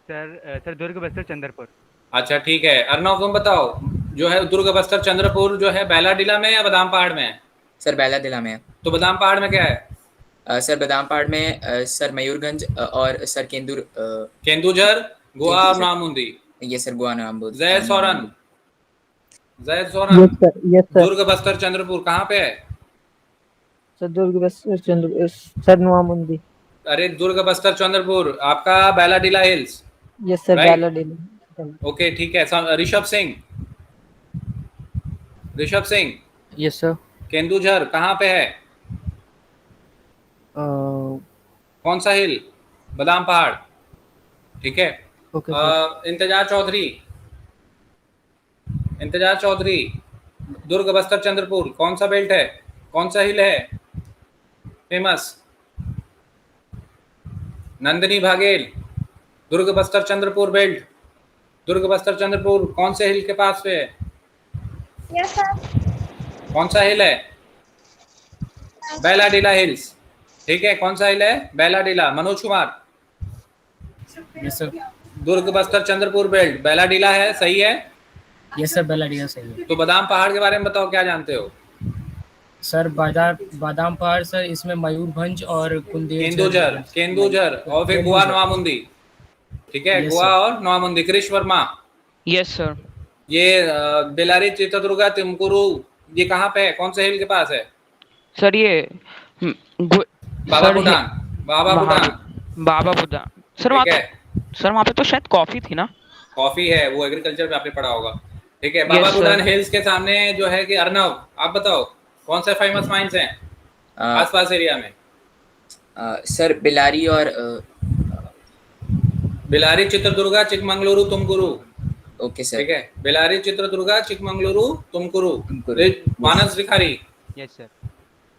सर दुर्ग बस्तर चंद्रपुर। अच्छा ठीक है, अर्नव तुम बताओ जो है दुर्ग बस्तर चंद्रपुर जो है बैलाडीला में या बादाम पहाड़ में है? सर बैलाडीला में है। तो बादाम पहाड़ में क्या है? सर बादाम पहाड़ में सर मयूरगंज और सर केंदुझर, गोवा और नवामुंदी। ये sir Goa Noamundi. Jai Soren. Yes sir, yes sir. Durg Bastar Chandrapur कहाँ पे है? Sir Durg Bastar Chandra sir Noamundi. अरे दुर्ग बस्तर चंद्रपुर आपका Bailadila hills. Yes sir, Right? Bailadila. Okay ठीक है। ऋषभ सिंह। Yes sir. केंदुझर कहाँ पे है? कौन सा हिल? बादाम पहाड़। ठीक है। ओके इंतजार चौधरी। दुर्ग बस्तर चंद्रपुर कौन सा बेल्ट है? कौन सा हिल है फेमस? नंदिनी भागेल। दुर्ग बस्तर चंद्रपुर बेल्ट। दुर्ग बस्तर चंद्रपुर कौन से हिल के पास पे है? Yes sir. कौन सा हिल है? बैलाडीला हिल्स। ठीक है, कौन सा हिल है? Bailadila. Manoj Kumar. Yes sir. Durg Bastar Chandrapur belt Bailadila है, सही है? यस सर, बैलाडीला सही है। तो बादाम पहाड़ के बारे में बताओ, क्या जानते हो? सर बादाम पहाड़ सर, इसमें मयूरभंज और केंदुझर और फिर गोवा नवामुंदी। ठीक है, Yes, गोवा sir. और नवामुंदी। कृष्ण वर्मा। Yes sir. ये बेलारी चित्रदुर्गा तुमकुरू ये कहाँ पे है? कौन से हिल के पास है? सर ये बाबा बुडान। सर वहाँ सर वहाँ पे तो शायद कॉफी थी ना? कॉफी है, वो एग्रीकल्चर में आपने पढ़ा होगा। ठीक है, बाबा बुडान हिल्स के सामने जो है कि अर्नव आप बताओ कौन से फेमस माइंस हैं आसपास एरिया में? Sir Bellary Chitradurga Chikmagaluru Tumkuru. Okay sir. ठीक है, बेलारी चित्रदुर्गा चिकमंगलुरु तुमकुरू। मानस भिखारी। Yes sir.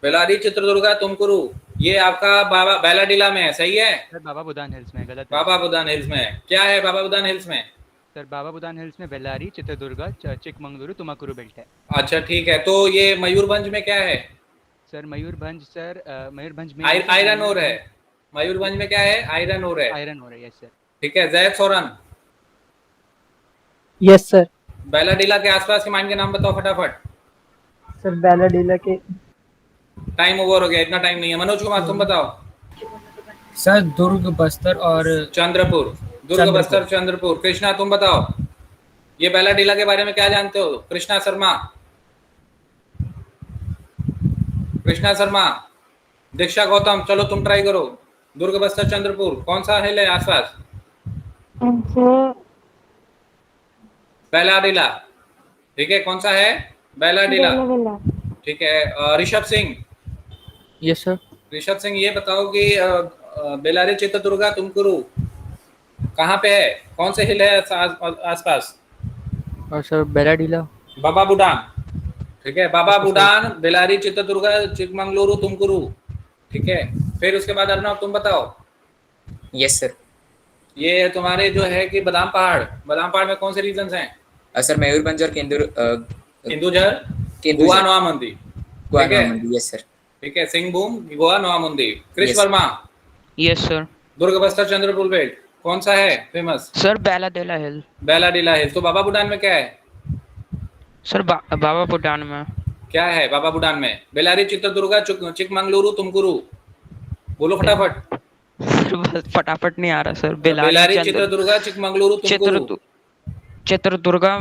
बेलारी चित्रदुर्गा तुमकुरू ये आपका बाबा बैलाडीला में है, सही है? सर बाबा बुदान हिल्स में। गलत। बाबा बुदान हिल्स में क्या है? बाबा बुदान हिल्स में सर बाबा बुदान हिल्स में बेल्लारी चित्रदुर्गा चिकमंगलुरु तुमकुरू बेल्ट है। अच्छा ठीक है, तो ये मयूरभंज में क्या है? सर मयूरभंज में आयरन ओर है। मयूरभंज में क्या है? आयरन ओर है। आयरन ओर है। Yes sir. ठीक है, जैद सोरन। Yes sir. बैलाडीला के आसपास के माइन के नाम बताओ फटाफट। सर बैलाडीला के टाइम ओवर हो गया, इतना टाइम नहीं है। मनोज कुमार तुम बताओ। सर दुर्ग बस्तर और चंद्रपुर। दुर्ग बस्तर चंद्रपुर। कृष्णा तुम बताओ, ये बैलाडीला के बारे में क्या जानते हो? कृष्णा शर्मा। दीक्षा गौतम, चलो तुम ट्राई करो। दुर्ग बस्तर चंद्रपुर कौन सा हिल है आसपास? बैलाडीला। ठीक है, कौन सा है? बैलाडीला। ठीक है, ऋषभ सिंह। Yes sir. ऋषभ सिंह ये बताओ कि बेलारी चित्रदुर्गा तुमकुरू कहाँ पे है? कौन से हिल है आसपास? और सर बैलाडीला। बाबा बुडान। ठीक है, बाबा बुडान, बेलारी चित्रदुर्गा चिकमंगलुरु तुमकुरू। ठीक है, फिर उसके बाद अर्नव तुम बताओ। Yes sir. ये तुम्हारे जो है कि बादाम पहाड़ में कौन से रीजन्स हैं? सर मयूरभंज और केंदुझर, गोवा नवामुंदी। Yes sir. ठीक है, Singhbhum, Goa Noamundi. Krishna Verma. Yes sir. Durg Bastar Chandrapur belt कौन सा है फेमस? सर बैलाडीला हिल। तो बाबा बुडान में क्या है? सर बाबा बुडान में क्या है? बाबा बुडान में बेलारी चित्रदुर्गा चिकमंगलुरु तुमकुरू। बोलो फटाफट। फटाफट नहीं आ रहा सर। बेलारी चित्रदुर्गा चिकमंगलुरु तुमकुरू। चित्रदुर्गा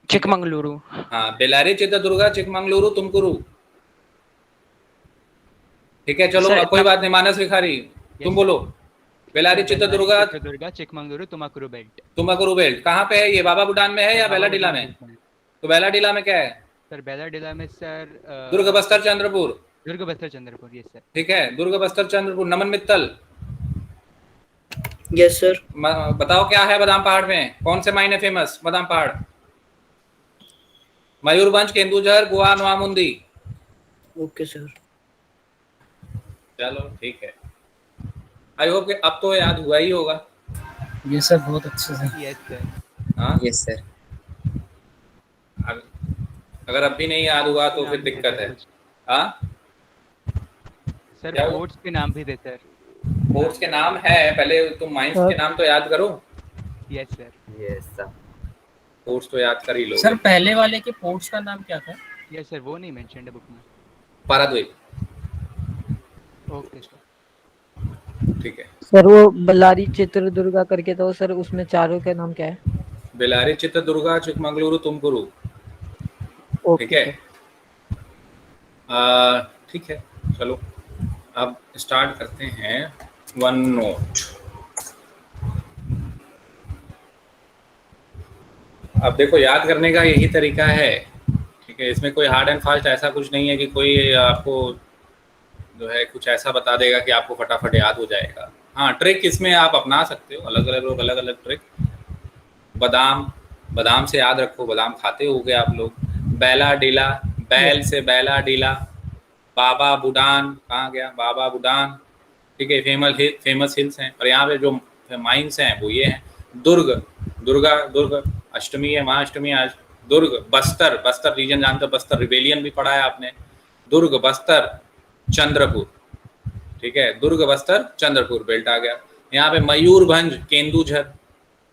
चिकमंगलुरु। हाँ, बेलारी चित्रदुर्गा चिकमंगलुरु तुमकुरू। ठीक है चलो, सर, अब कोई इतना- बात नहीं। मानस भिखारी तुम Yes, बोलो। बेलारी चित्रदुर्गा चित्रदुर्गा, चिकमंगलुरु, तुमकुरू बेल्ट। तुमकुरू बेल्ट कहाँ पे है ये? बाबा बुडान में है या बेला डिला में? तो बेला डिला में क्या है? सर बेला डिला में सर दुर्ग बस्तर चंद्रपुर। दुर्ग बस्तर चंद्रपुर, यस सर। ठीक है, दुर्ग बस्तर चंद्रपुर। नमन मित्तल यस सर। बताओ क्या है बादाम पहाड़ में? कौन से माइन है famous Badampahar? Mayurbhanj, Kendujhar, Goa, Noamundi. Okay sir. चलो ठीक है, आई होप कि अब तो याद हुआ ही होगा। ये सर बहुत अच्छे से। Yes sir. हाँ यस सर। अगर अब भी नहीं याद हुआ तो फिर दिक्कत है। हाँ सर क्या? पोर्ट्स के नाम भी दे सर। पोर्ट्स के नाम है, पहले तुम माइंस के नाम तो याद करो। Yes sir. Yes sir. Ports तो याद कर ही लो। सर पहले वाले के पोर्ट्स का नाम क्या था? यस सर, वो नहीं मेंशन्ड है बुक में। पाराद्वीप। Okay sir. ठीक है सर वो बल्लारी चित्रदुर्गा करके था सर, उसमें चारों का नाम क्या है? बेलारी, चित्रदुर्गा, चिकमंगलुरु, तुमकुरू। ठीक है ठीक है चलो अब स्टार्ट करते हैं। One note. अब देखो, याद करने का यही तरीका है। ठीक है, इसमें कोई हार्ड एंड फास्ट ऐसा कुछ नहीं है कि कोई आपको जो है कुछ ऐसा बता देगा कि आपको फटाफट याद हो जाएगा। हाँ, ट्रिक इसमें आप अपना सकते हो, अलग अलग लोग अलग अलग ट्रिक। बादाम से याद रखो, बादाम खाते होगे आप लोग। बैला डीला, बैल से बैला डीला। बाबा बुडान, कहाँ गया बाबा बुडान? ठीक है, फेमस हिल्स हैं। और यहाँ पे जो माइंस हैं वो ये हैं। दुर्ग अष्टमी है, महाअष्टमी आज। दुर्ग बस्तर रीजन जानते हो, बस्तर रिबेलियन भी पढ़ा है आपने। दुर्ग बस्तर चंद्रपुर। ठीक है, दुर्ग बस्तर चंद्रपुर बेल्ट आ गया। यहाँ पे मयूरभंज केंदुझर।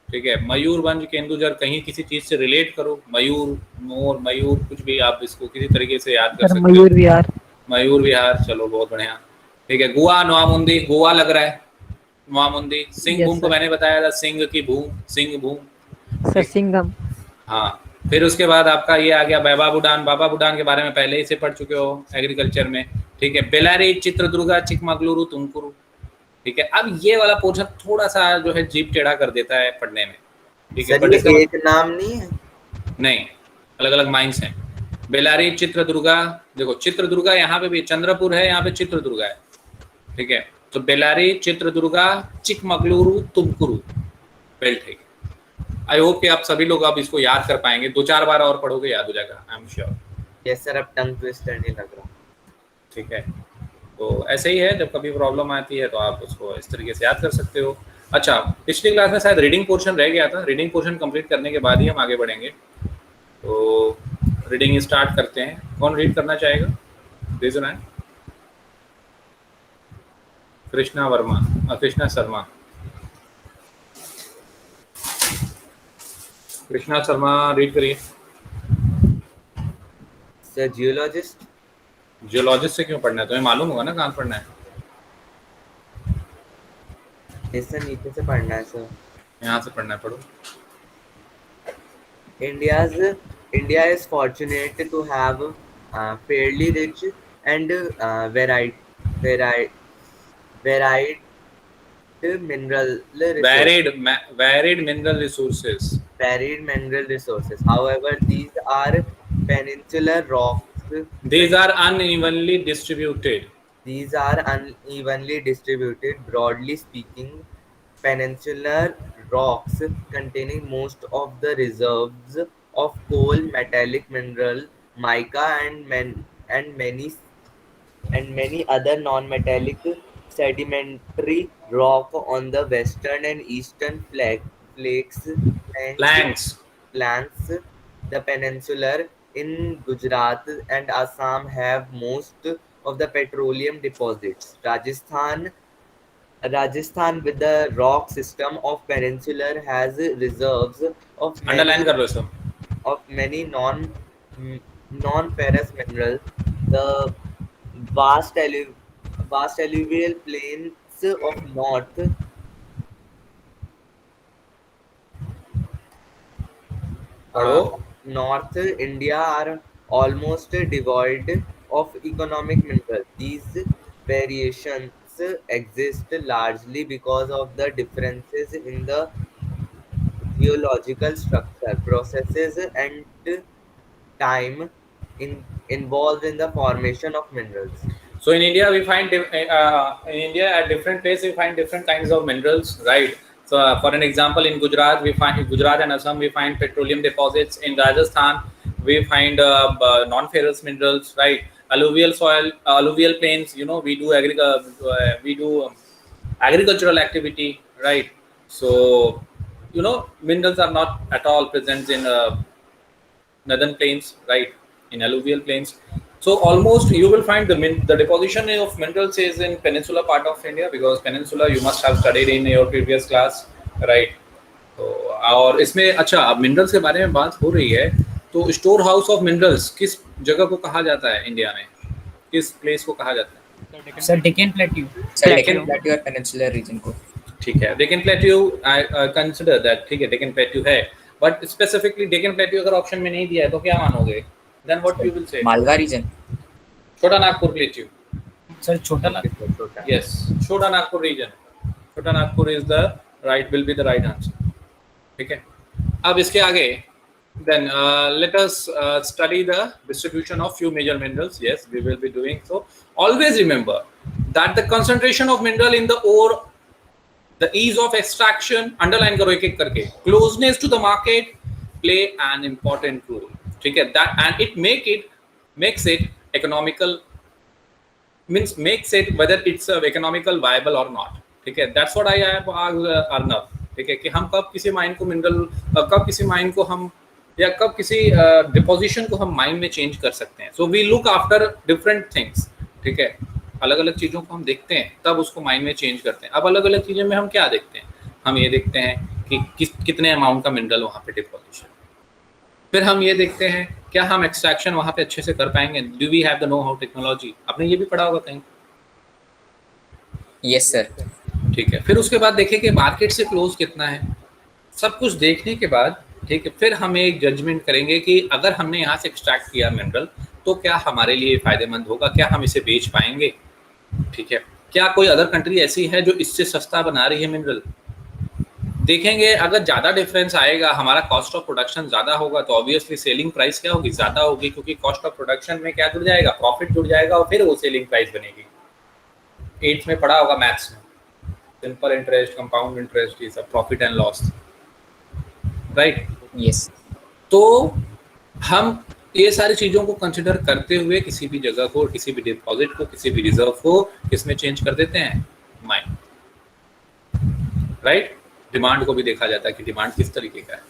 ठीक है, मयूरभंज केंदुझर, कहीं किसी चीज से रिलेट करो। मयूर, मोर, मयूर, कुछ भी आप इसको किसी तरीके से याद कर सकते हो। मयूर विहार, चलो बहुत बढ़िया। ठीक है, गोवा, नवामुंदी, गोवा लग रहा है। नवामुंदी, सिंह भूम को मैंने बताया था, सिंह की भूम, सिंह भूम सर सिंघम। हाँ, फिर उसके बाद आपका ये आ गया बाबा बुडान के बारे में पहले ही से पढ़ चुके हो एग्रीकल्चर में। ठीक है, बेलारी, चित्रदुर्गा, चिकमगलुरु, तुमकुरू। ठीक है, अब ये वाला पोर्शन थोड़ा सा जो है जीप टेढ़ा कर देता है पढ़ने में। ठीक है, सर ये एक नाम नहीं है? नहीं, अलग अलग माइंस हैं। बेलारी, चित्रदुर्गा, देखो चित्रदुर्गा यहाँ पे भी चंद्रपुर है, यहाँ पे चित्रदुर्गा है। ठीक है, तो बेलारी, चित्रदुर्गा, चिकमगलुरु, तुमकुरू बेल्ट है। आई होप कि आप सभी लोग अब इसको याद कर पाएंगे। 2-4 बार और पढ़ोगे याद हो जाएगा, I am sure. Yes sir, अब टंग ट्विस्टर नहीं लग रहा। ठीक है, तो ऐसे ही है, जब कभी प्रॉब्लम आती है तो आप उसको इस तरीके से याद कर सकते हो। अच्छा, पिछली क्लास में शायद रीडिंग पोर्शन रह गया था। रीडिंग पोर्शन कंप्लीट करने के बाद ही हम आगे बढ़ेंगे। तो रीडिंग स्टार्ट करते हैं। कौन रीड करना चाहेगा? रीजन है कृष्णा शर्मा। कृष्णा शर्मा रीड करिए। सर जियोलॉजिस्ट से क्यों पढ़ना है? तुम्हें मालूम होगा ना कहाँ पढ़ना है। सर नीचे से पढ़ना है सर। यहाँ से पढ़ना है, पढ़ो। India is fortunate to have fairly rich and varied mineral resources. Varied mineral resources. However, these are peninsular rocks. These are unevenly distributed. Broadly speaking, peninsular rocks containing most of the reserves of coal, metallic mineral, mica, and many other non-metallic sedimentary rock on the western and eastern flanks. The peninsular in Gujarat and Assam have most of the petroleum deposits. Rajasthan with the rock system of peninsular has reserves of many non-ferrous minerals. The vast alluvial plains of North India are almost devoid of economic minerals. These variations exist largely because of the differences in the geological structure, processes, and time involved in the formation of minerals. So in India, we find in India at different places we find different kinds of minerals, right? So for an example, in Gujarat and Assam, we find petroleum deposits. In Rajasthan, we find non-ferrous minerals, right? Alluvial soil, alluvial plains. You know, we do agricultural activity, right? So you know, minerals are not at all present in northern plains, right, in alluvial plains. So almost you will find the deposition of minerals is in peninsular part of India, because peninsula you must have studied in your previous class, right? तो और इसमें अच्छा अब minerals के बारे में बात हो रही है, तो स्टोर हाउस ऑफ मिनरल्स किस जगह को कहा जाता है इंडिया में, किस प्लेस को कहा जाता है? Sir Deccan plateau. Sir Deccan plateau और पेनिनसुलर रीजन को। ठीक है, Deccan plateau I consider that, ठीक है, डेक्कन प्लेट्यू है, बट स्पेसिफिकली डेक्कन प्लेट्यू अगर ऑप्शन में नहीं दिया है तो क्या मानोगे? Then what you will say? Malwa region. Chota Nagpur plateau. Sir छोटा नागपुर। यस, छोटा Nagpur reason, Chota Nagpur is the right, will be the right answer. ठीक है, अब इसके आगे then let us study the distribution of few major minerals. Yes, we will be doing so. Always remember that the concentration of mineral in the ore, the ease of extraction, underline करो एक एक करके, closeness to the market play an important role. ठीक है, that and it makes it economical, means makes it whether it's economical viable or not. ठीक है, that's what I have asked Arnav. ठीक है, कि हम कब किसी माइन को मिनरल, कब किसी माइन को हम या कब किसी डिपोजिशन को हम माइन में चेंज कर सकते हैं. So we look after different things. ठीक है, अलग अलग चीज़ों को हम देखते हैं तब उसको माइन में चेंज करते हैं. अब अलग अलग चीज़ों में हम क्या देखते हैं, हम ये देखते हैं कि कितने अमाउंट का मिनरल वहाँ पे डिपोजिशन. फिर हम ये देखते हैं क्या हम एक्सट्रैक्शन वहाँ पे अच्छे से कर पाएंगे. Do we have the know how technology. आपने ये भी पढ़ा होगा कहीं. Yes sir. ठीक है, फिर उसके बाद देखें कि मार्केट से क्लोज कितना है. सब कुछ देखने के बाद ठीक है, फिर हम एक जजमेंट करेंगे कि अगर हमने यहाँ से एक्सट्रैक्ट किया मिनरल तो क्या हमारे लिए फ़ायदेमंद होगा, क्या हम इसे बेच पाएंगे. ठीक है, क्या कोई अदर कंट्री ऐसी है जो इससे सस्ता बना रही है मिनरल. देखेंगे अगर ज़्यादा डिफरेंस आएगा, हमारा कॉस्ट ऑफ प्रोडक्शन ज़्यादा होगा तो ऑब्वियसली सेलिंग प्राइस क्या होगी, ज़्यादा होगी, क्योंकि कॉस्ट ऑफ प्रोडक्शन में क्या जुड़ जाएगा, प्रॉफिट जुड़ जाएगा और फिर वो सेलिंग प्राइस बनेगी. 8th में पढ़ा होगा मैथ्स में, सिंपल इंटरेस्ट, कंपाउंड इंटरेस्ट, ये सब profit and loss, right. Yes. तो हम ये सारी चीज़ों को कंसिडर करते हुए किसी भी जगह को, किसी भी डिपॉजिट को, किसी भी रिजर्व को किसमें चेंज कर देते हैं, माइन. राइट. डिमांड को भी देखा जाता है कि डिमांड किस तरीके का है.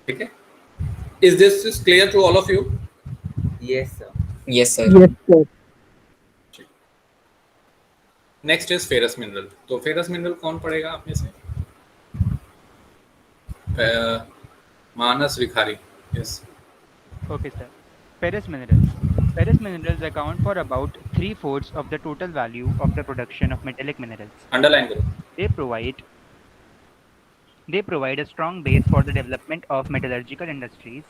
ठीक है, is this clear to all of you. Yes sir. Yes sir. Next is ferrous mineral. तो फेरस मिनरल कौन पढ़ेगा आप में से? Manas Vikhari. Yes. Okay, sir. Ferrous minerals. Ferrous minerals account for about 3/4 of the total value of the production of metallic minerals. Underline करो. They provide a strong base for the development of metallurgical industries.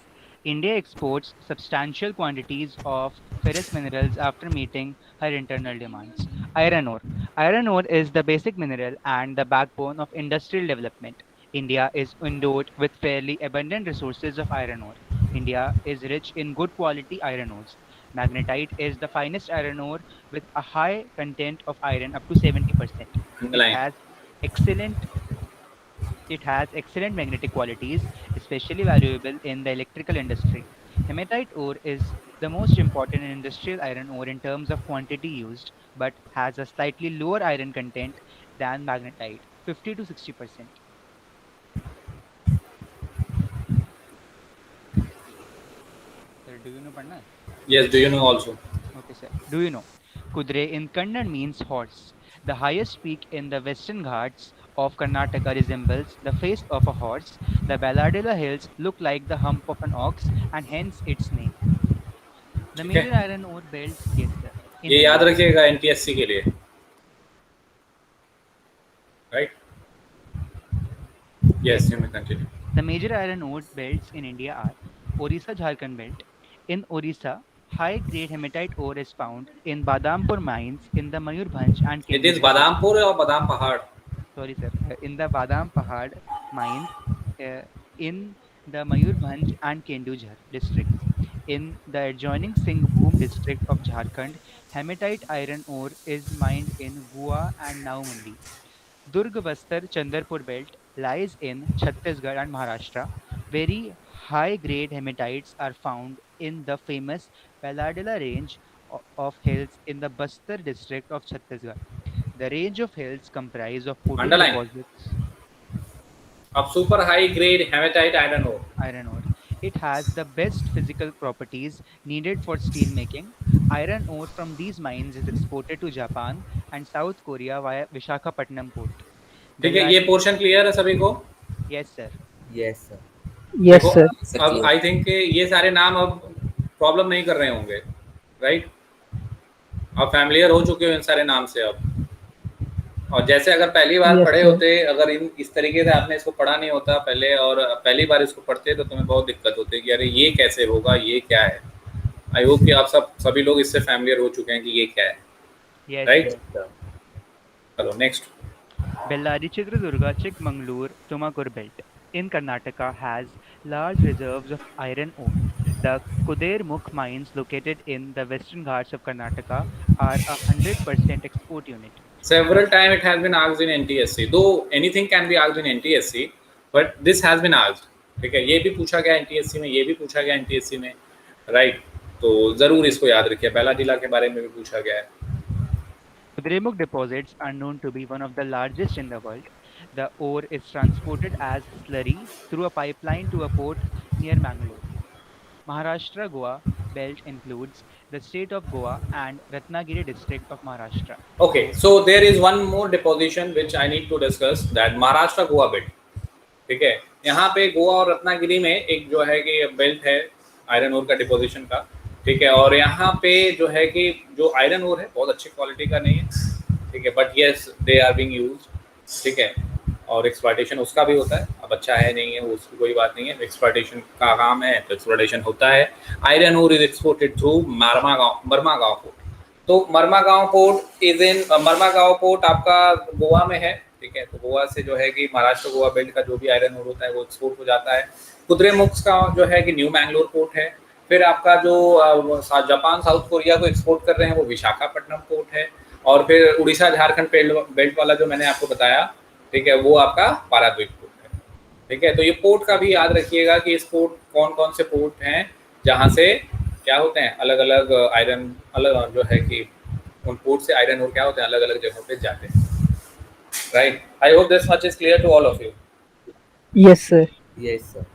India exports substantial quantities of ferrous minerals after meeting her internal demands. Iron ore. Iron ore is the basic mineral and the backbone of industrial development. India is endowed with fairly abundant resources of iron ore. India is rich in good quality iron ores. Magnetite is the finest iron ore with a high content of iron up to 70%. It has excellent magnetic qualities, especially valuable in the electrical industry. Hematite ore is the most important in industrial iron ore in terms of quantity used, but has a slightly lower iron content than magnetite, 50 to 60%. Do you know Panna? Yes, do you know also? Okay, sir. Do you know? Kudre in Kannada means horse. The highest peak in the western Ghats of Karnataka resembles the face of a horse. The Balladilla hills look like the hump of an ox and hence its name. The major iron ore belts, yes sir. ये याद रखिएगा NTSC के लिए. Right? Yes, you may continue. The major iron ore belts in India are Orissa Jharkhand belt. In Orissa, High-grade hematite ore is found in Badampur mines in the Mayurbhanj and It is Kendujhar. Badampur or Badam Pahad? Sorry, sir. In the Badam Pahad mines in the Mayurbhanj and Kendujhar districts. In the adjoining Singhbhum district of Jharkhand, hematite iron ore is mined in Gua and Naumandi. Durg Bastar Chandrapur belt lies in Chhattisgarh and Maharashtra. Very high grade hematites are found in the famous Paladilla range of hills in the Bastar district of Chhattisgarh. The range of hills comprise of 14 Underline. deposits of super high grade hematite iron ore. iron ore. It has the best physical properties needed for steel making. Iron ore from these mines is exported to Japan and South Korea via Vishakhapatnam port. ठीक है, ये portion clear है सभी को? Yes, sir. Yes sir. Yes देखो, sir. अब I think ये सारे नाम अब प्रॉब्लम नहीं कर रहे होंगे, राइट? आप फैमिलियर हो चुके हो इन सारे नाम से अब। और जैसे अगर पहली बार Yes, पढ़े sir. होते, अगर इस तरीके से आपने इसको पढ़ा नहीं होता पहले और पहली बार इसको पढ़ते तो तुम्हें बहुत दिक्कत होती कि अरे ये कैसे होगा, ये क्या है। आई होप कि आप सभी लोग इससे फैमिलियर हो चुके हैं कि ये क्या है, Yes, राइट? sir. चलो next. Bellary Chitradurga Chikmagalur Tumakuru belt in Karnataka has large reserves of iron ore. The Kudermukh mines located in the western Ghats of Karnataka are a 100% export unit. Several times it has been asked in NTSC, though anything can be asked in NTSC, but this has been asked. ठीक है, ये भी पूछा गया NTSC में, ये भी पूछा गया NTSC में, राइट? तो जरूर इसको याद रखिए। बेलाडीला के बारे में भी पूछा गया है। Kudremukh deposits are known to be one of the largest in the world. The ore is transported as slurry through a pipeline to a port near Mangalore. Maharashtra Goa belt includes the state of Goa and Ratnagiri district of Maharashtra. Okay, so there is one more deposition which I need to discuss, that Maharashtra Goa belt. ठीक है, यहाँ पे गोवा और रत्नागिरी में एक जो है कि बेल्ट है आयरन ओर का डिपोजिशन का, ठीक है। और यहाँ पे जो है कि जो आयरन ओर है बहुत अच्छी क्वालिटी का नहीं है, ठीक है, but yes they are being used, ठीक है। और एक्सप्लॉयटेशन उसका भी होता है, अब अच्छा है नहीं है वो उसकी कोई बात नहीं है, एक्सप्लॉयटेशन का काम है तो एक्सप्लॉयटेशन होता है। Iron ore is exported through Marmagao port. तो Marmagao port is in Marmagao port आपका गोवा में है, ठीक है। तो गोवा से जो है कि महाराष्ट्र गोवा बेल्ट का जो भी आयरन ओर होता है वो एक्सपोर्ट हो जाता है। कुद्रेमुख का जो है कि न्यू मैंगलोर पोर्ट है। फिर आपका जो जापान साउथ कोरिया को एक्सपोर्ट कर रहे हैं वो विशाखापट्टनम पोर्ट है। और फिर उड़ीसा झारखंड बेल्ट वाला जो मैंने आपको बताया, ठीक है, वो आपका पाराद्वीप पोर्ट है, ठीक है। तो ये पोर्ट का भी याद रखिएगा कि इस पोर्ट कौन कौन से पोर्ट हैं जहाँ से क्या होते हैं अलग अलग आयरन, अलग जो है कि उन पोर्ट से आयरन और क्या होते हैं अलग अलग जगहों पे जाते हैं, right. I hope this much is clear to all of you. Yes sir. Yes sir.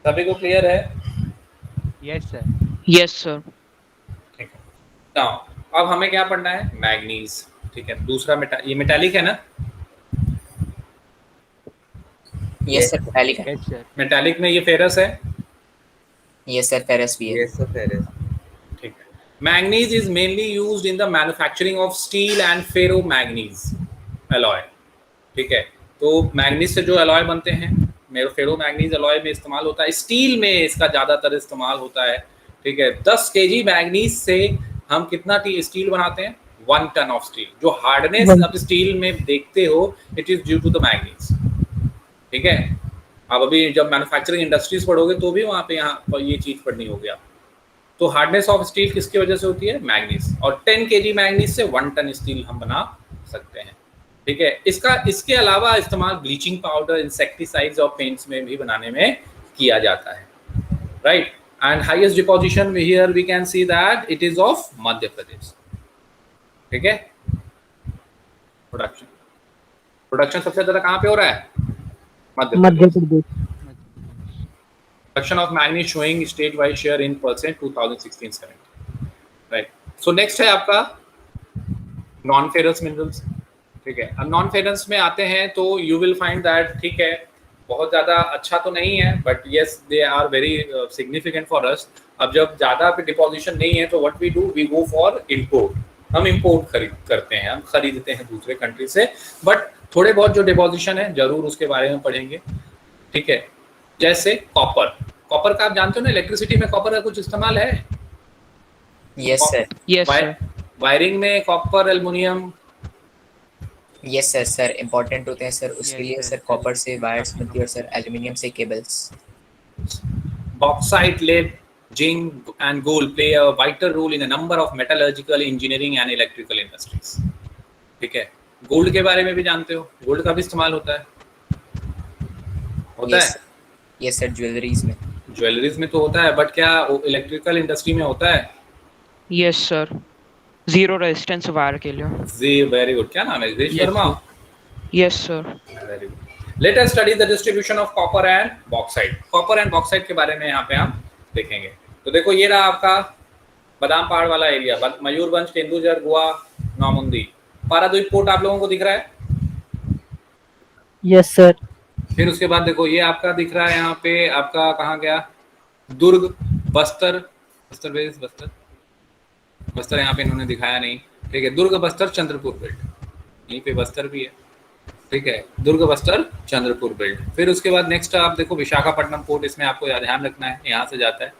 सभी को क्लियर है? Yes, sir. Yes sir. ठीक है। नाउ अब हमें क्या पढ़ना है? मैग्नीज, ठीक है। दूसरा ये मेटालिक है ना? यस सर, मेटालिक है। Yes, sir. मेटालिक में ये फेरस है। यस सर, फेरस भी है। Yes sir, ferrous. ठीक है। Manganese is mainly used in the manufacturing of steel and ferromanganese alloy, ठीक है। तो मैग्नीज से जो अलॉय बनते हैं फेरो मैग्नीज अलॉय में इस्तेमाल होता है। स्टील में इसका ज़्यादातर इस्तेमाल होता है, ठीक है। 10 kg मैग्नीज से हम कितना स्टील बनाते हैं? 1 टन ऑफ स्टील। जो हार्डनेस आप स्टील में देखते हो it is due to the manganese, ठीक है। आप अभी जब मैन्युफैक्चरिंग इंडस्ट्रीज पढ़ोगे तो भी वहाँ पे यहाँ पर ये चीज़ पढ़नी होगी आप। तो हार्डनेस ऑफ स्टील किसकी वजह से होती है? मैग्नीज। और 10 kg मैग्नीज से 1 टन स्टील हम बना सकते हैं, ठीक है। इसके अलावा इस्तेमाल ब्लीचिंग पाउडर, इंसेक्टिसाइड्स और पेंट्स में भी बनाने में किया जाता है, right. And highest deposition here we can see that it is of Madhya Pradesh, ठीक है। प्रोडक्शन सबसे ज्यादा कहाँ पे हो रहा है? Madhya Pradesh. Production of manganese showing state-wide share in percent 2016-17, right? So next है आपका नॉन फेरस मिनरल्स, ठीक है। अब नॉन फेरस में आते हैं तो यू विल फाइंड दैट, ठीक है, बहुत ज़्यादा अच्छा तो नहीं है but yes they are very significant for us. अब जब ज़्यादा डिपोजिशन नहीं है तो what we do, we go for import. हम इम्पोर्ट करते हैं, हम खरीदते हैं दूसरे कंट्री से। बट थोड़े बहुत जो डिपोजिशन है जरूर उसके बारे में पढ़ेंगे, ठीक है। जैसे कॉपर का आप जानते हो ना, इलेक्ट्रिसिटी में कॉपर का कुछ इस्तेमाल है? Yes sir. Yes sir. Wiring में copper, aluminium. Yes sir. Sir important होते हैं सर, उसके Yes, लिए sir. सर कॉपर Sir, से वायर्स मिलती है और सर एल्युमिनियम से cables. Bauxite, lead, zinc, and gold play a vital role in a number of metallurgical, engineering and electrical industries. ठीक है, गोल्ड के बारे में भी जानते हो, गोल्ड का भी इस्तेमाल होता है यस सर, ज्वेलरीज में। ज्वेलरीज में तो होता है, बट क्या इलेक्ट्रिकल इंडस्ट्री में होता है? Yes sir, zero resistance wire के लिए। जी, वेरी गुड। क्या नाम है? देश Sharma. Yes sir. Very good. Let us study the distribution of copper and bauxite. Copper and bauxite के बारे में यहाँ पे हम देखेंगे। तो देखो, ये रहा आपका बादाम पहाड़ वाला एरिया, मयूरभंज, केंदुझर, गोवा, नौमुंदी। पारादीप पोर्ट आप लोगों को दिख रहा है? Yes sir. फिर उसके बाद देखो, ये आपका दिख रहा है यहाँ पे, आपका कहाँ गया? दुर्ग, बस्तर, बस्तर यहाँ पे इन्होंने दिखाया नहीं। ठीक है, दुर्ग, बस्तर, चंद्रपुर बेल्ट, यहीं पे बस्तर भी है। ठीक है, दुर्ग, बस्तर, चंद्रपुर बेल्ट। फिर उसके बाद नेक्स्ट आप देखो विशाखापट्टनम पोर्ट, इसमें आपको ध्यान रखना है, यहाँ से जाता है।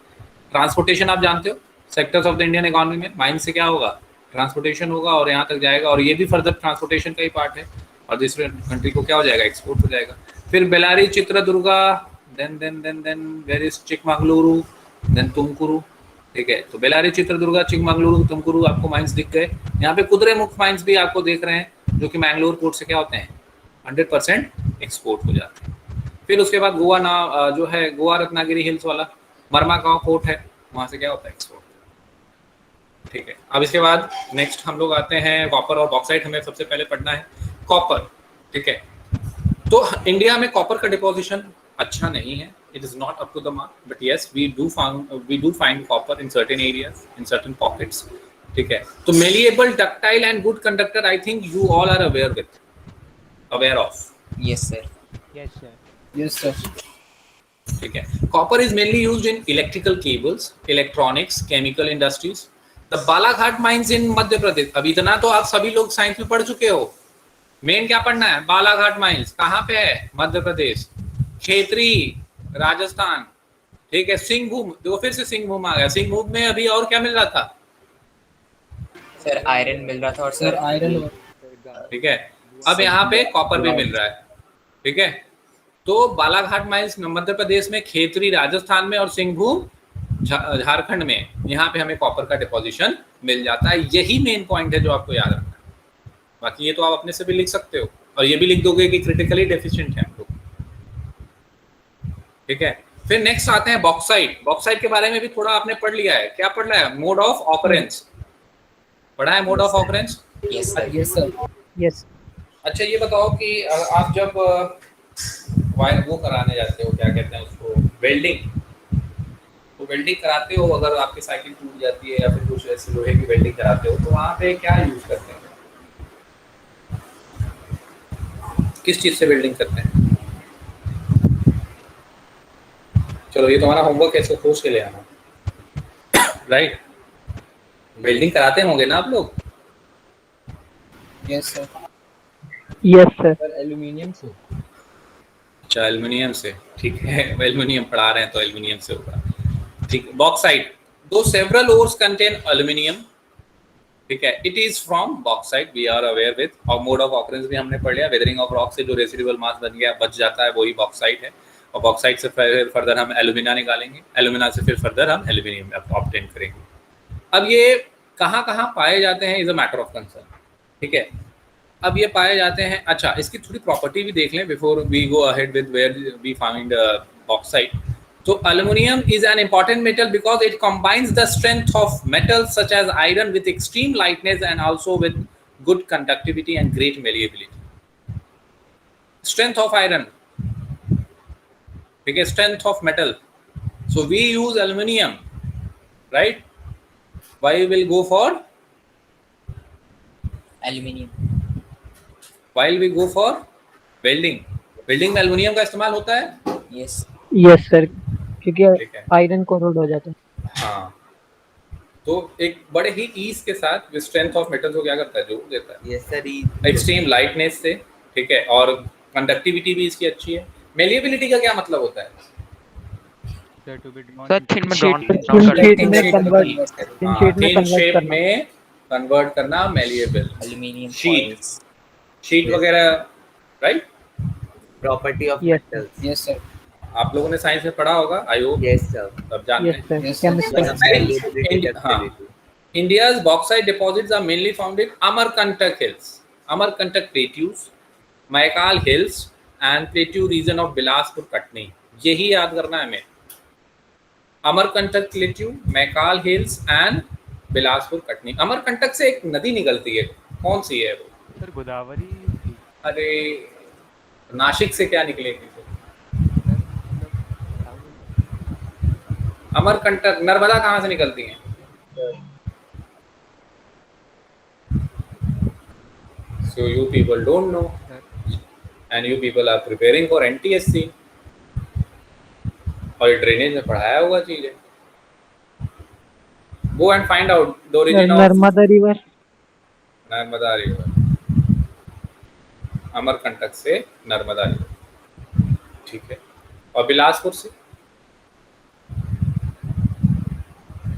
ट्रांसपोर्टेशन आप जानते हो, sectors of the Indian economy में माइन से क्या होगा? ट्रांसपोर्टेशन होगा और यहाँ तक जाएगा, और ये भी फर्दर ट्रांसपोर्टेशन का ही पार्ट है, और दूसरे कंट्री को क्या हो जाएगा? एक्सपोर्ट हो जाएगा। फिर Bellary, Chitradurga, then where is Chikmagaluru, then Tumakuru. ठीक है, तो बेलारी, चित्रदुर्गा, चिकमगलुरु, तुमकुरू आपको माइंस दिख गए। यहाँ पे कुद्रेमुख माइंस भी आपको देख रहे हैं, जो कि मैंगलोर पोर्ट से क्या होते हैं? 100% एक्सपोर्ट हो जाते हैं। फिर उसके बाद गोवा जो है, गोवा रत्नागिरी हिल्स वाला मरमागांव पोर्ट है, वहाँ से क्या होता है? एक्सपोर्ट। ठीक है, अब इसके बाद नेक्स्ट हम लोग आते हैं कॉपर और बॉक्साइट। हमें सबसे पहले पढ़ना है कॉपर। ठीक है, तो इंडिया में कॉपर का डिपोजिशन अच्छा नहीं है, it is not up to the mark, but yes we do find copper in certain areas, in certain pockets. ठीक है, तो malleable, ductile and good conductor, I think you all are aware of. Yes sir. Yes, sir. Yes sir. ठीक है, copper is mainly used in electrical cables, electronics, chemical industries. The Balaghat mines in Madhya Pradesh. अब इतना तो आप सभी लोग science में पढ़ चुके हो। मेन क्या पढ़ना है? बालाघाट माइंस कहाँ पे है? मध्य प्रदेश। खेतरी, राजस्थान। ठीक है, सिंहभूम, देखो फिर से सिंहभूम आ गया। सिंहभूम में अभी और क्या मिल रहा था? सर आयरन मिल रहा था, और सर आयरन। ठीक है, अब यहाँ पे कॉपर भी मिल रहा है। ठीक है, तो बालाघाट माइंस मध्य प्रदेश में, खेतरी राजस्थान में, और सिंहभूम झारखंड में, यहाँ पे हमें कॉपर का डिपोजिशन मिल जाता है। यही मेन पॉइंट है जो आपको याद रखना है। बाकी ये तो आप अपने से भी लिख सकते हो, और ये भी लिख दोगे कि क्रिटिकली डेफिशिएंट है हम लोग। ठीक है, फिर नेक्स्ट आते हैं बॉक्साइट। बॉक्साइट के बारे में भी थोड़ा आपने पढ़ लिया है। क्या पढ़ लिया है? मोड ऑफ ऑकरेंस पढ़ा है, mode of occurrence. Yes sir. Yes sir. Yes. अच्छा, ये बताओ कि आप जब वायर वो कराने जाते हो, क्या कहते हैं उसको, वेल्डिंग, तो वेल्डिंग कराते हो, अगर आपकी साइकिल टूट जाती है या फिर कुछ ऐसे लोहे की वेल्डिंग कराते हो, तो वहाँ पे क्या यूज करते हैं? किस चीज से वेल्डिंग करते हैं? चलो, ये तुम्हारा होमवर्क है, इसको खोज के ले आना। राइट, वेल्डिंग कराते होंगे ना आप लोग? Yes sir. Yes sir. Aluminium से। अच्छा, एल्युमिनियम से। ठीक है, एल्युमिनियम पढ़ा रहे हैं तो एल्युमिनियम से होगा। ठीक, बॉक्साइट, दो सेवरल ओर्स कंटेन एल्युमिनियम। ठीक है, it is from bauxite, we are aware with. और मोड ऑफ ऑकरेंस भी हमने पढ़ लिया, वेदरिंग ऑफ रॉक से जो रेसिडुअल मास बन गया, बच जाता है, वही बॉक्साइट है। और बॉक्साइट से फिर फर्दर हम एल्यूमिना निकालेंगे, एल्यूमिना से फिर फर्दर हम एल्यूमिनियम ऑब्टेन करेंगे। अब ये कहाँ कहाँ पाए जाते हैं is a matter of concern. ठीक है, अब ये पाए जाते हैं। अच्छा, इसकी थोड़ी प्रॉपर्टी भी देख लें before we go ahead with where we find bauxite. तो aluminium is an important metal because it combines the strength of metals such as iron with extreme lightness and also with good conductivity and great malleability. Strength of iron, okay, strength of metal. So we use aluminium, right? Why we will go for aluminium? while we go for welding? Welding में aluminium का इस्तेमाल होता है। Yes. Yes sir, ठीक क्योंकि है। Iron corrode हो जाता है। हाँ, तो एक बड़े ही ईज के साथ स्ट्रेंथ ऑफ मेटल को क्या करता है? जोड़ देता है। Yes sir. एक्सट्रीम लाइटनेस से। ठीक है, और कंडक्टिविटी भी इसकी अच्छी है। मेलिएबिलिटी का क्या मतलब होता है? Sir to be drawn sir thin में शीट ड्रॉन थिन कर शीट थिन में शीट कन्वर्ट होती है सर, थिन हाँ शीट में थिन कन्वर्ट शेप करना में कन्वर्ट करना malleable aluminium sheet foils. Sheet Yes. वगैरह, right? Property of yes metals. Yes sir. आप लोगों ने साइंस में पढ़ा होगा, आई होप यस सर। सब जानते यस हैं। Sir yes sir. केमिस्ट्री मतलब solubility, ductility। India's bauxite deposits are mainly found in Amarkantak Hills, Amarkantak Plateaus, Maikal Hills and Plateau region of Bilaspur, Katni। यही याद करना है हमें। Amarkantak plateau, Maikal hills and Bilaspur, Katni. Amarkantak से एक नदी निकलती है, कौन सी है वो? सर गोदावरी थी। अरे नासिक से क्या निकलेगी? सर मतलब क्या बोल- अमरकंटक, नर्मदा कहाँ से निकलती है? So you people don't know sir and you people are preparing for NTSC और ड्रेनेज में पढ़ाया हुआ चीज है। Go and find out the origin of Narmada river Narmada river. Amarkantak से नर्मदा रिवर, ठीक है। और बिलासपुर से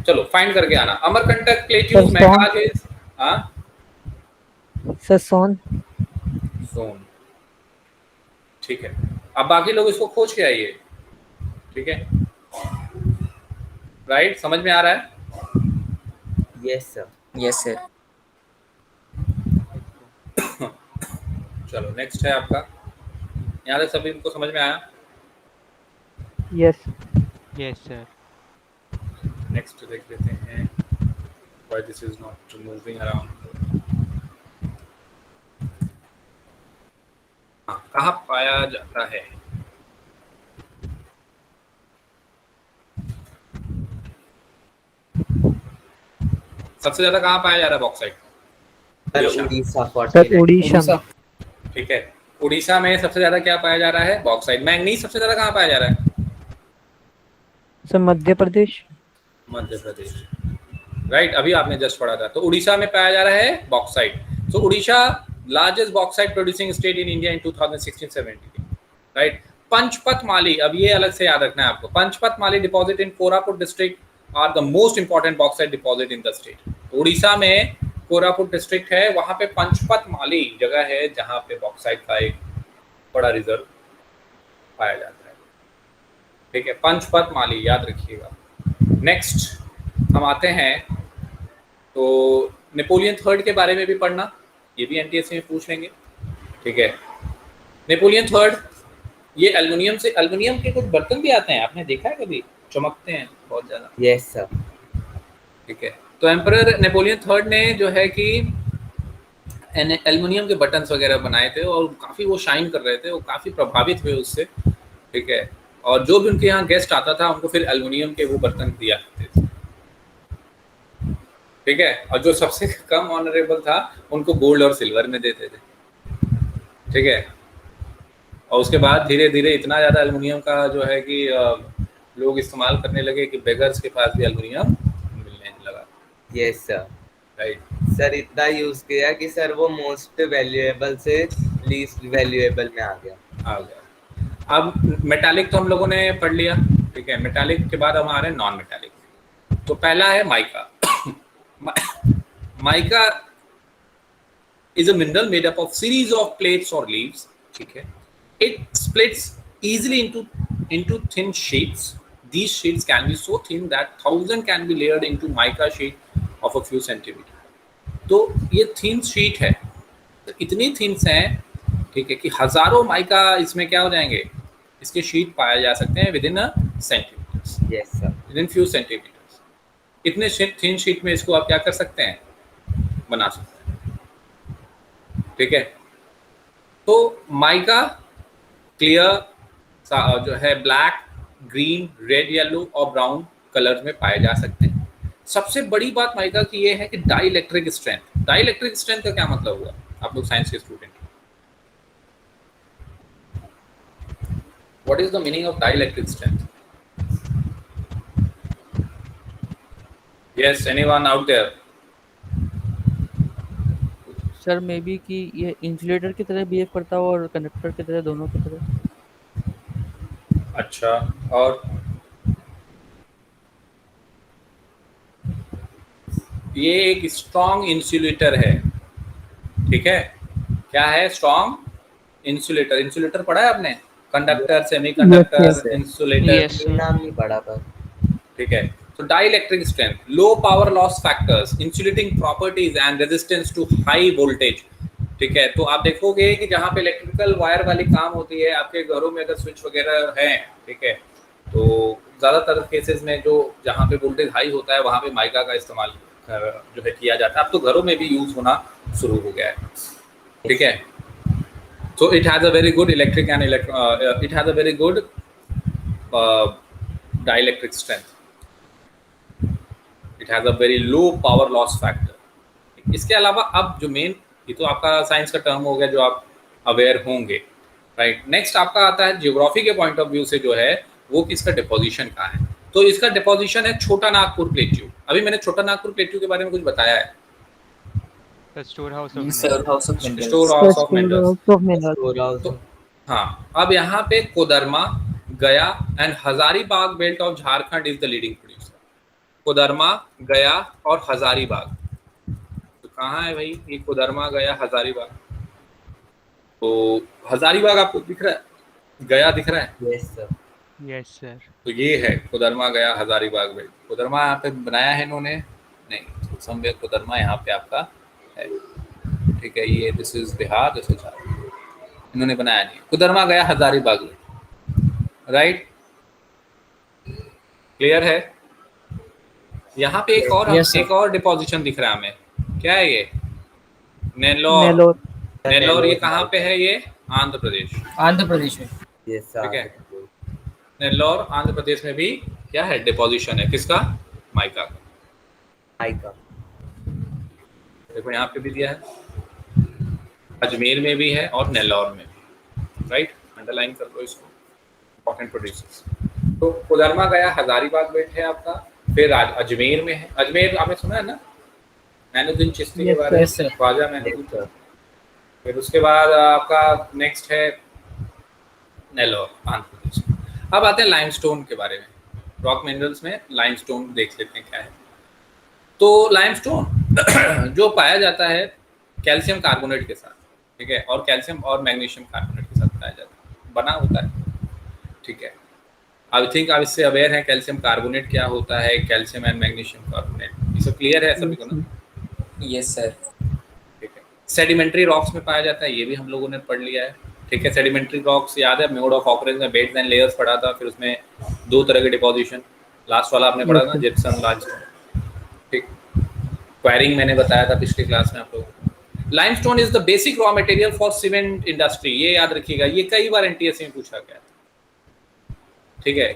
चलो फाइंड करके आना। अमरकंटक प्लेट्यूज, मैकाल हिल्स, हाँ सर सोन जोन, ठीक है। अब बाकी लोग इसको खोज के आइए, ठीक है, राइट? समझ में आ रहा है? Yes sir. Yes sir. चलो नेक्स्ट है आपका, यहाँ तक सभी को समझ में आया? Yes yes sir. नेक्स्ट देख लेते हैं, why this is not moving around। हाँ, कहाँ पाया जाता है? सबसे ज्यादा कहाँ पाया जा रहा है बॉक्साइट? उड़ीसा सर उड़ीसा ठीक है, उड़ीसा में सबसे ज्यादा क्या पाया जा रहा है? बॉक्साइट। मैंगनीज सबसे ज्यादा कहाँ पाया जा रहा है? Sir Madhya Pradesh Madhya Pradesh, right? अभी आपने जस्ट पढ़ा था। तो उड़ीसा में पाया जा रहा है bauxite. So Orissa largest bauxite producing state in India in 2016-17, right? Panchpatmali, अब ये अलग से याद रखना है आपको। Panchpatmali deposit in Koraput district are the most important bauxite deposit in the state. Orissa में कोरापुट डिस्ट्रिक्ट है, वहां पे पंचपत माली जगह है जहां पे बॉक्साइट का एक बड़ा रिजर्व पाया जाता है, ठीक है। पंचपत माली याद रखिएगा। नेक्स्ट हम आते हैं, तो नेपोलियन थर्ड के बारे में भी पढ़ना, ये भी एनटीएससी में पूछ लेंगे, ठीक है। नेपोलियन थर्ड, ये एल्युमिनियम से, एल्युमिनियम के कुछ बर्तन भी आते हैं, आपने देखा है कभी? चमकते हैं बहुत ज्यादा। Yes sir. ठीक है, तो एम्परर नेपोलियन थर्ड ने जो है कि एल्युमिनियम के बटन्स वगैरह बनाए थे और काफ़ी वो शाइन कर रहे थे, वो काफ़ी प्रभावित हुए उससे, ठीक है। और जो भी उनके यहाँ गेस्ट आता था उनको फिर एल्युमिनियम के वो बर्तन दिया करते थे, ठीक है। और जो सबसे कम ऑनरेबल था उनको गोल्ड और सिल्वर में देते थे, ठीक है। और उसके बाद धीरे धीरे इतना ज़्यादा एल्युमिनियम का जो है कि लोग इस्तेमाल करने लगे कि बेगर्स के पास भी एल्युमिनियम मिलने लगा। Yes sir. राइट सर, इतना यूज किया कि सर वो मोस्ट वैल्यूएबल से लीस्ट वैल्यूएबल में आ गया। अब मेटालिक तो हम लोगों ने पढ़ लिया, ठीक है। मेटालिक के बाद हम आ रहे हैं नॉन मेटालिक। तो पहला है mica. Mica is a mineral made up of series of plates or leaves, ठीक है। It splits easily into thin sheets. These sheets can be so thin that 1000 can be layered into mica sheet of a few centimeter. तो ये thin sheet है, तो इतनी thin हैं, ठीक है, कि हजारों माइका इसमें क्या हो जाएंगे, इसके शीट पाए जा सकते हैं within a centimetres. Yes sir. Within few centimetres. इतने थिन शीट में इसको आप क्या कर सकते हैं, बना सकते हैं, ठीक है। तो माइका क्लियर जो है ब्लैक, ग्रीन, रेड, येलो और ब्राउन कलर में पाए जा सकते हैं। सबसे बड़ी बात माइका की ये है कि dielectric strength. Dielectric strength का क्या मतलब हुआ, आप लोग साइंस के student, what is the meaning of dielectric strength? Yes, anyone out there? Sir maybe कि ये इंसुलेटर की तरह बिहेव करता हो और कंडक्टर की तरह, दोनों की तरह। अच्छा, और ये एक स्ट्रॉन्ग इंसुलेटर है, ठीक है। क्या है? Strong insulator. इंसुलेटर पढ़ा है आपने? Conductor, semiconductor, insulator. Yes, sir. नाम नहीं पढ़ा पर ठीक है। तो dielectric strength, low power loss factors, insulating properties and resistance to high voltage. ठीक है। तो आप देखोगे कि जहाँ पे इलेक्ट्रिकल वायर वाली काम होती है, आपके घरों में अगर स्विच वगैरह है, ठीक है, तो ज़्यादातर केसेस में जो जहाँ पे वोल्टेज हाई होता है वहाँ पे माइका का इस्तेमाल जो है किया जाता है। अब तो घरों में भी यूज़ होना शुरू हो गया है, ठीक है। So it has a very good electric and it has a very good dielectric strength. It has a very low power loss factor. इसके अलावा अब जो मेन, ये तो आपका साइंस का टर्म हो गया जो आप अवेयर होंगे, राइट। नेक्स्ट आपका आता है जियोग्राफी के पॉइंट ऑफ व्यू से जो है वो किसका डिपोजिशन का है। तो इसका डिपोजिशन है छोटा नागपुर प्लेट्यू। अभी मैंने छोटा नागपुर प्लेट्यू के बारे में कुछ बताया है। Store house of minerals. तो हाँ, अब यहाँ पे Koderma, Gaya and Hazaribagh belt of Jharkhand is the leading producer. Koderma, Gaya और हजारीबाग। तो कहाँ है भाई ये कोदरमा, गया, हजारीबाग? तो हजारीबाग आपको दिख रहा है, गया दिख रहा है? Yes sir. तो ये है कोदरमा, गया, हजारीबाग बेल्ट। कोदरमा यहाँ पे बनाया है इन्होंने? नहीं, समवेयर कोदरमा यहाँ पे आपका है, ठीक है। ये this is Bihar, this is Jharkhand, इन्होंने बनाया नहीं। कोदरमा, गया, हजारीबाग बेल्ट, राइट। क्लियर है? यहाँ पे एक और डिपोजिशन दिख रहा है हमें। क्या है ये? नेल्लोर। ये कहाँ पे है? ये आंध्र प्रदेश में। ठीक है। नेल्लोर आंध्र प्रदेश में भी क्या है? डिपोजिशन है किसका? माइका का। देखो यहाँ पे भी दिया है, अजमेर में भी है और नेल्लौर में भी, राइट। अंडरलाइन कर लो इसको, इंपॉर्टेंट प्रोड्यूसर्स। तो कोदरमा, गया, हजारीबाग बेल्ट है आपका। फिर अजमेर में है। अजमेर आपने सुना है ना, मैनुद्दीन चिश्ती के बारे में, ख्वाजा मैनुद्दीन। फिर उसके बाद आपका नेक्स्ट है नेल्लौर, आंध्र प्रदेश। अब आते हैं लाइमस्टोन के बारे में। रॉक मिनरल्स में लाइमस्टोन देख लेते हैं क्या है। तो लाइमस्टोन जो पाया जाता है कैल्शियम कार्बोनेट के साथ, ठीक है, और कैल्शियम और मैग्नीशियम कार्बोनेट के साथ पाया जाता है, बना होता है, ठीक है। आई थिंक आप इससे अवेयर हैं कैल्शियम कार्बोनेट क्या होता है, कैल्शियम एंड मैग्नीशियम कार्बोनेट, ये सब क्लियर है सभी को ना? Yes sir. ठीक है। सेडिमेंट्री रॉक्स में पाया जाता है, ये भी हम लोगों ने पढ़ लिया है, ठीक है। सेडिमेंट्री रॉक्स याद है, मोड ऑफ ऑकरेंस में बेड्स एंड लेयर्स पढ़ा था, फिर उसमें दो तरह के डिपोजिशन, लास्ट वाला आपने पढ़ा था जिप्सम लाइमस्टोन, ठीक। क्वायरिंग मैंने बताया था पिछली क्लास में आप लोगों को। Limestone is the basic raw material for cement industry, ये याद रखिएगा, ये कई बार एनटीएस में पूछा गया था, ठीक है।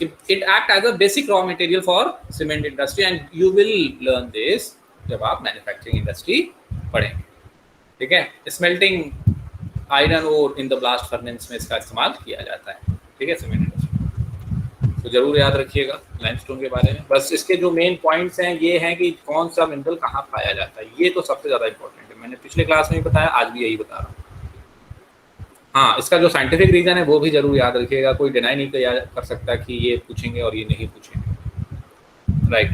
It act as a basic raw material for cement industry and you will learn this जब आप मैन्युफैक्चरिंग इंडस्ट्री पढ़ेंगे, ठीक है। स्मेल्टिंग आयरन और इन द ब्लास्ट फर्नेस में इसका इस्तेमाल किया जाता है, ठीक है, सीमेंट इंडस्ट्री। तो जरूर याद रखिएगा लाइमस्टोन के बारे में। बस इसके जो मेन पॉइंट्स हैं ये हैं कि कौन सा मिनरल कहाँ पाया जाता है, ये तो सबसे ज़्यादा इंपॉर्टेंट है। मैंने पिछले क्लास में ही बताया, आज भी यही बता रहा हूँ। हाँ, इसका जो साइंटिफिक रीजन है वो भी जरूर याद रखिएगा, कोई डिनाई नहीं कर सकता कि ये पूछेंगे और ये नहीं पूछेंगे, राइट।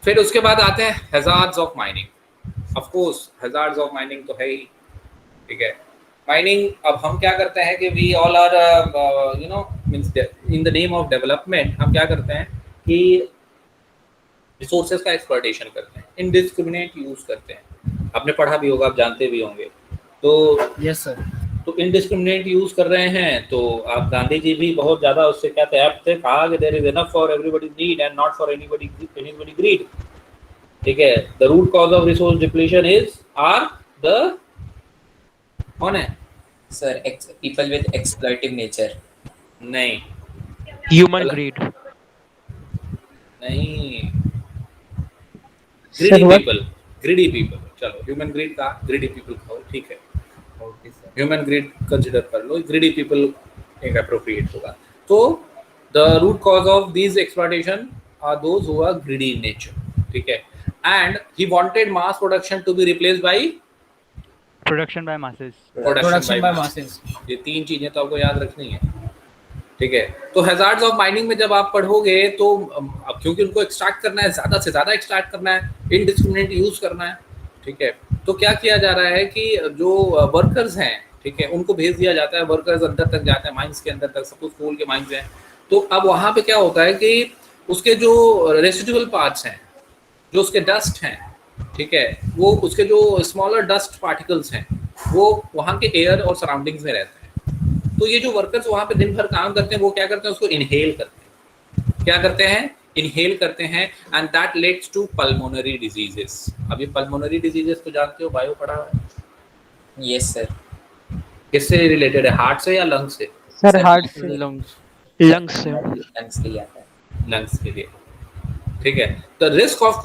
फिर उसके बाद आते हैं hazards of mining. Of course hazards of mining तो है ही, ठीक है। माइनिंग, अब हम क्या करते हैं कि we all are you know means in the name of development हम क्या करते हैं कि रिसोर्सेज का एक्सप्लॉयटेशन करते हैं, इनडिस्क्रिमिनेट यूज करते हैं। आपने पढ़ा भी होगा, आप जानते भी होंगे। तो यस सर। तो इनडिस्क्रिमिनेट यूज कर रहे हैं, तो आप गांधी जी भी बहुत ज़्यादा उससे क्या थे, कहा कि there is enough for everybody need and not for anybody greed, ठीक है। The root cause of resource depletion is are the, कौन है sir? People with exploitative nature. नहीं, ह्यूमन ग्रीड नहीं, ग्रीडी पीपल। चलो ह्यूमन ग्रीड का, greedy people खाओ, ठीक है, okay sir. Human greed consider कर लो, ग्रीडी पीपल एक एप्रोप्रिएट होगा। तो the root cause of this exploitation are those who are greedy in nature, ठीक है। And he wanted mass production to be replaced by production by masses. Production by masses. ये तीन चीजें तो आपको याद रखनी है, ठीक है। तो हैजार्ड्स ऑफ माइनिंग में जब आप पढ़ोगे तो अब क्योंकि उनको एक्सट्रैक्ट करना है, ज़्यादा से ज़्यादा एक्सट्रैक्ट करना है, इनडिस्क्रिमिनेट यूज़ करना है, ठीक है। तो क्या किया जा रहा है कि जो वर्कर्स हैं, ठीक है, उनको भेज दिया जाता है, वर्कर्स अंदर तक जाते हैं, माइंस के अंदर तक, सपोज कोल के माइंस हैं। तो अब वहाँ पे क्या होता है कि उसके जो रेसिडुअल पार्ट्स हैं, जो उसके डस्ट हैं, ठीक है, वो उसके जो स्मॉलर डस्ट पार्टिकल्स हैं, वो वहाँ के एयर और सराउंडिंग्स में रहते हैं। तो ये जो वर्कर्स वहाँ पे दिन भर काम करते हैं, वो क्या करते हैं, उसको इनहेल करते हैं। क्या करते हैं? इनहेल करते हैं, and that leads to pulmonary diseases. अब ये पल्मोनरी डिजीजेस तो जानते हो, बायो पढ़ा है? Yes sir. किससे रिलेटेड है, हार्ट से या लंग्स से? सर हार्ट से। लंग्स से। लंग्स के लिए आता है। लंग्स के लिए, ठीक है। The risk of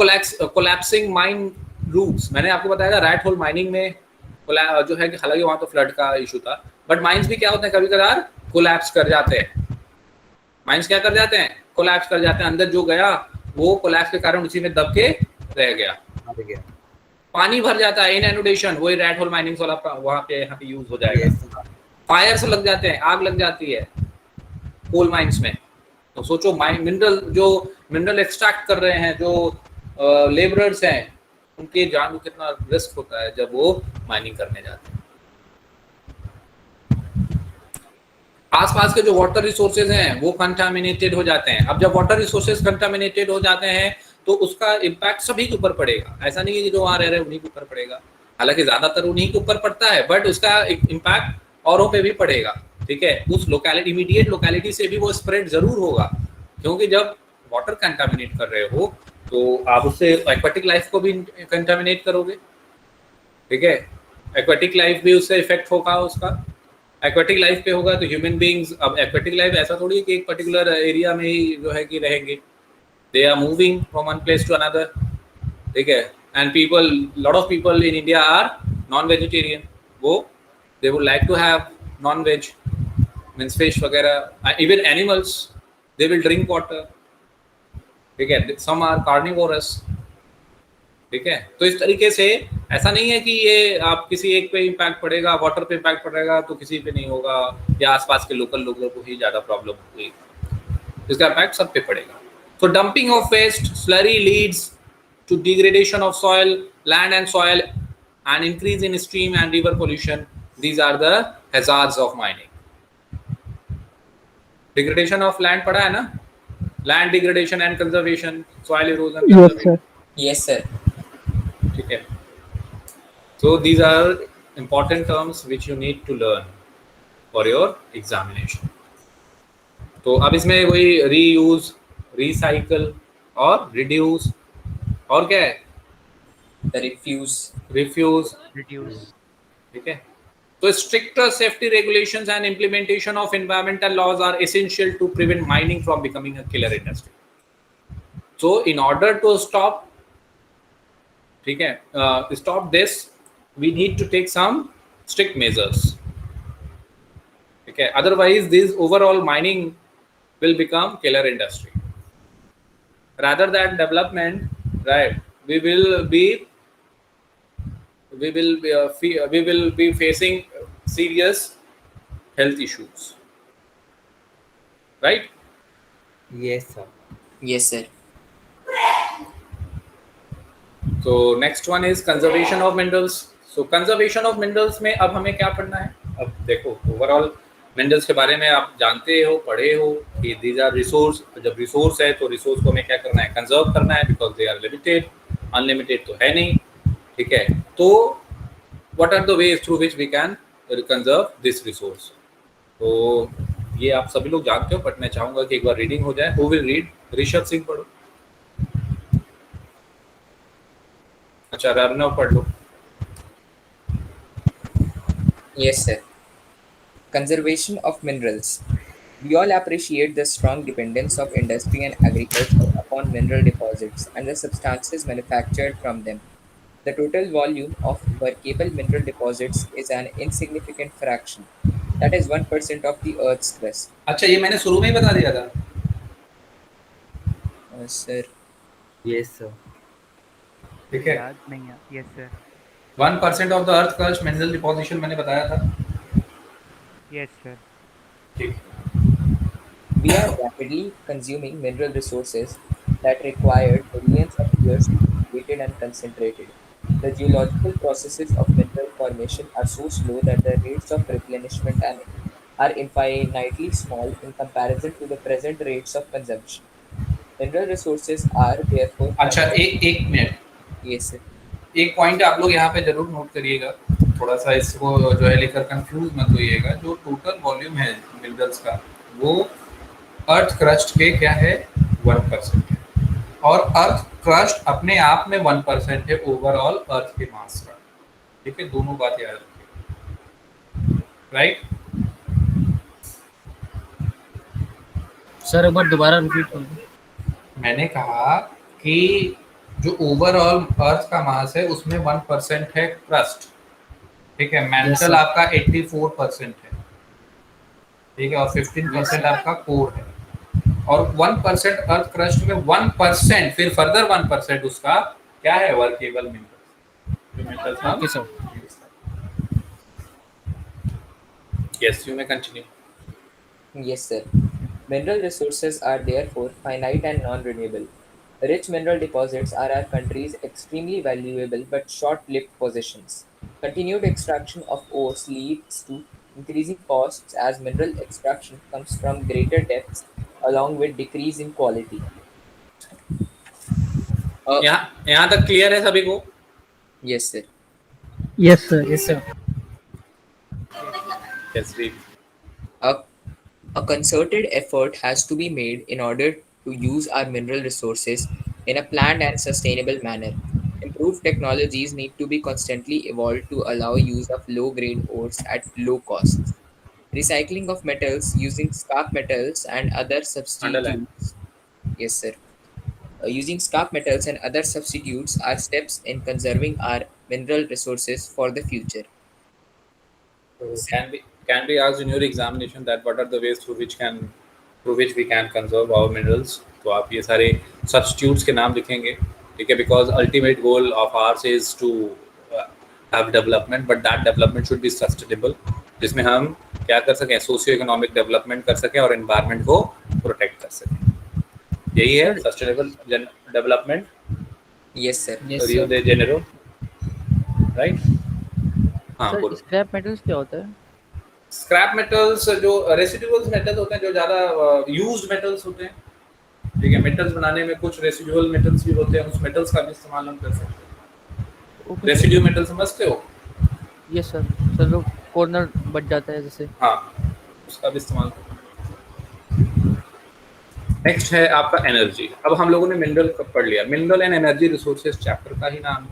collapsing mine roots, मैंने आपको बताया था रैट होल माइनिंग में जो है कि हालांकि वहाँ तो फ्लड का इशू था, बट माइंस भी क्या होते हैं, कभी कभार कोलैप्स कर जाते हैं। माइंस क्या कर जाते हैं? कोलैप्स कर जाते हैं। अंदर जो गया वो कोलैप्स के कारण उसी में दब के रह गया। पानी भर जाता है, इनएनुडेशन, वही रैट होल माइनिंग वाला वहाँ पे यहाँ पे यूज हो जाएगा। फायर से लग जाते हैं, आग लग जाती है कोल माइंस में। तो सोचो मिनरल एक्सट्रैक्ट कर रहे हैं जो लेबरर्स हैं, उनके जान को कितना रिस्क होता है जब वो माइनिंग करने जाते हैं। आसपास के जो वाटर रिसोर्सेज हैं वो कंटामिनेटेड हो जाते हैं। अब जब वाटर रिसोर्सेज कंटामिनेटेड हो जाते हैं तो उसका इम्पैक्ट सभी के ऊपर पड़ेगा। ऐसा नहीं है कि जो वहाँ रह रहे हैं उन्हीं के ऊपर पड़ेगा, हालांकि ज्यादातर उन्हीं के ऊपर पड़ता है, बट उसका इम्पैक्ट औरों पे भी पड़ेगा, ठीक है। उस लोकेलिटी, इमीडिएट लोकेलिटी से भी वो स्प्रेड जरूर होगा, क्योंकि जब वाटर कंटामिनेट कर रहे हो तो आप उससे एक्वाटिक लाइफ को भी कंटामिनेट करोगे, ठीक है। एक्वाटिक लाइफ भी उससे इफेक्ट होगा, उसका एक्वाटिक लाइफ पे होगा तो ह्यूमन बींग्स। अब एक्वाटिक लाइफ ऐसा थोड़ी है कि एक पर्टिकुलर एरिया में ही जो है कि रहेंगे, they are moving from one place to another, ठीक है। And people, lot of people in India are non vegetarian, वो they would like to have non veg, means fish वगैरह, even animals they will drink water, ठीक है। Some are carnivorous, ठीक है। तो इस तरीके से ऐसा नहीं है कि ये आप किसी एक पे इम्पैक्ट पड़ेगा, वाटर पे इम्पैक्ट पड़ेगा तो किसी पे नहीं होगा, या आसपास के लोकल लोगों को ही ज़्यादा प्रॉब्लम होगी, इसका इम्पैक्ट सब पे पड़ेगा। तो dumping of waste, slurry leads to degradation of soil, land and soil, and increase in stream and river pollution. These are the hazards of mining. Degradation of land पढ़ा है ना, land degradation and conservation, soil erosion. Yes sir. ठीक है। So these are important terms which you need to learn for your examination. तो अब इसमें वही reuse, recycle और रिड्यूस, और क्या है? रिफ्यूज, रिड्यूस, ठीक है। तो stricter safety regulations and implementation of environmental laws are essential to prevent mining from becoming a killer industry. So in order to stop, ठीक है, stop this, we need to take some strict measures, okay, otherwise this overall mining will become killer industry. Rather than development, right, we will be facing serious health issues, right? Yes sir. Yes sir. So next one is conservation of minerals. So conservation of minerals में अब हमें क्या पढ़ना है? अब देखो overall minerals के बारे में आप जानते हो, पढ़े हो कि these are resource। जब रिसोर्स है तो रिसोर्स को हमें क्या करना है? कंजर्व करना है, because they are limited, unlimited तो है नहीं, ठीक है। तो what are the ways through which we can conserve this resource? तो ये आप सभी लोग जानते हो, बट मैं चाहूंगा कि एक बार रीडिंग हो जाए। Who will read? Rishabh Singh पढ़ो। अच्छा, अर्नव पढ़ लो। Yes sir. Conservation of minerals. We all appreciate the strong dependence of industry and agriculture upon mineral deposits and the substances manufactured from them. The total volume of workable mineral deposits is an insignificant fraction. That is 1% of the Earth's crust. अच्छा, ये मैंने शुरू में ही बता दिया था। Sir. Yes sir. ठीक है, याद नहीं है। Yes sir. 1% of the earth crust mineral deposition मैंने बताया था। Yes sir. ठीक। We are rapidly consuming mineral resources that required millions of years to be created and concentrated. The geological processes of mineral formation are so slow that the rates of replenishment are infinitely small in comparison to the present rates of consumption. Mineral resources are therefore अच्छा, एक minute, yes sir. एक point आप लोग यहाँ पे जरूर note करिएगा, थोड़ा सा इसको जो है लेकर कंफ्यूज मत होइएगा। जो टोटल वॉल्यूम है मिनरल्स का वो अर्थ क्रस्ट के क्या है 1% है, और अर्थ क्रस्ट अपने आप में 1% है ओवरऑल अर्थ के मास का। ठीक है, दोनों बात याद रखिए, राइट? सर एक बार दोबारा रिपीट कर दो। मैंने कहा कि जो ओवरऑल अर्थ का मास है उसमें 1% है क्रस्ट, ठीक है, मेंटल आपका 84% है, ठीक है, और 15% आपका कोर है, और 1% अर्थ क्रस्ट में 1% फिर फर्दर 1% उसका क्या है workable minerals. Okay sir, yes you may continue. Yes, sir. Mineral resources are therefore finite and non-renewable. Rich mineral deposits are our country's extremely valuable but short-lived possessions. Continued extraction of ores leads to increasing costs as mineral extraction comes from greater depths along with decrease in quality. यहाँ तक clear है सभी को? Yes, sir. Yes sir. Yes sir. Yes, read. A concerted effort has to be made in order to use our mineral resources in a planned and sustainable manner. Improved technologies need to be constantly evolved to allow use of low-grade ores at low costs. Recycling of metals using scrap metals and other substitutes. Yes, sir. Using scrap metals and other substitutes are steps in conserving our mineral resources for the future. Can be asked in your examination that what are the ways through which we can conserve our minerals? तो आप ये सारे substitutes के नाम लिखेंगे, ठीक है, because ultimate goal of ours is to have development, but that development should be sustainable, जिसमें हम क्या कर सकें, सोशियो इकोनॉमिक डेवलपमेंट कर सकें और एनवायरनमेंट को प्रोटेक्ट कर सकें। यही है सस्टेनेबल डेवलपमेंट। Yes, sir. रियो दे जेनेरो, राइट? हाँ, सर बोलो। स्क्रैप मेटल्स क्या होता है? स्क्रैप मेटल्स जो रेसिडुअल्स मेटल्स होते हैं, जो ज़्यादा यूज्ड मेटल्स होते हैं, ठीक है, मेटल्स बनाने में कुछ रेसिडुअल मेटल्स भी होते हैं, उस मेटल्स का भी इस्तेमाल हम कर सकते हैं। रेसिड्यू मेटल समझते हो? Yes sir. सर जो कॉर्नर बच जाता है जैसे, हाँ, उसका भी इस्तेमाल करते हैं। नेक्स्ट है आपका एनर्जी। अब हम लोगों ने मिनरल पढ़ लिया, mineral and energy resources chapter का ही नाम है।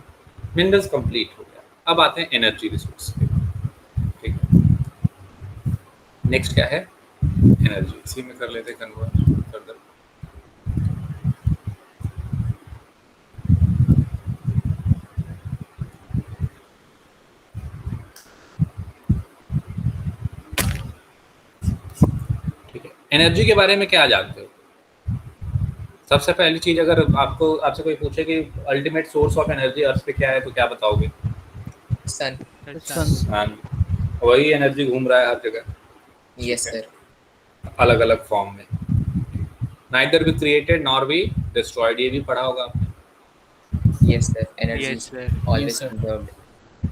मिनरल्स कंप्लीट हो गया, अब आते हैं एनर्जी रिसोर्स, ठीक है। नेक्स्ट क्या है? एनर्जी। इसी में कर लेते कन्वर्ट फर्दर। ठीक है, एनर्जी के बारे में क्या जानते हो? सबसे पहली चीज, अगर आपसे कोई पूछे कि अल्टीमेट सोर्स ऑफ एनर्जी अर्थ पे क्या है, तो क्या बताओगे? सन। सन। वही एनर्जी घूम रहा है हर जगह। Yes, sir. अलग अलग फॉर्म में। Neither be created nor be destroyed, ये भी पढ़ा होगा आपने। Yes, sir. Energy Yes, sir. always conserved.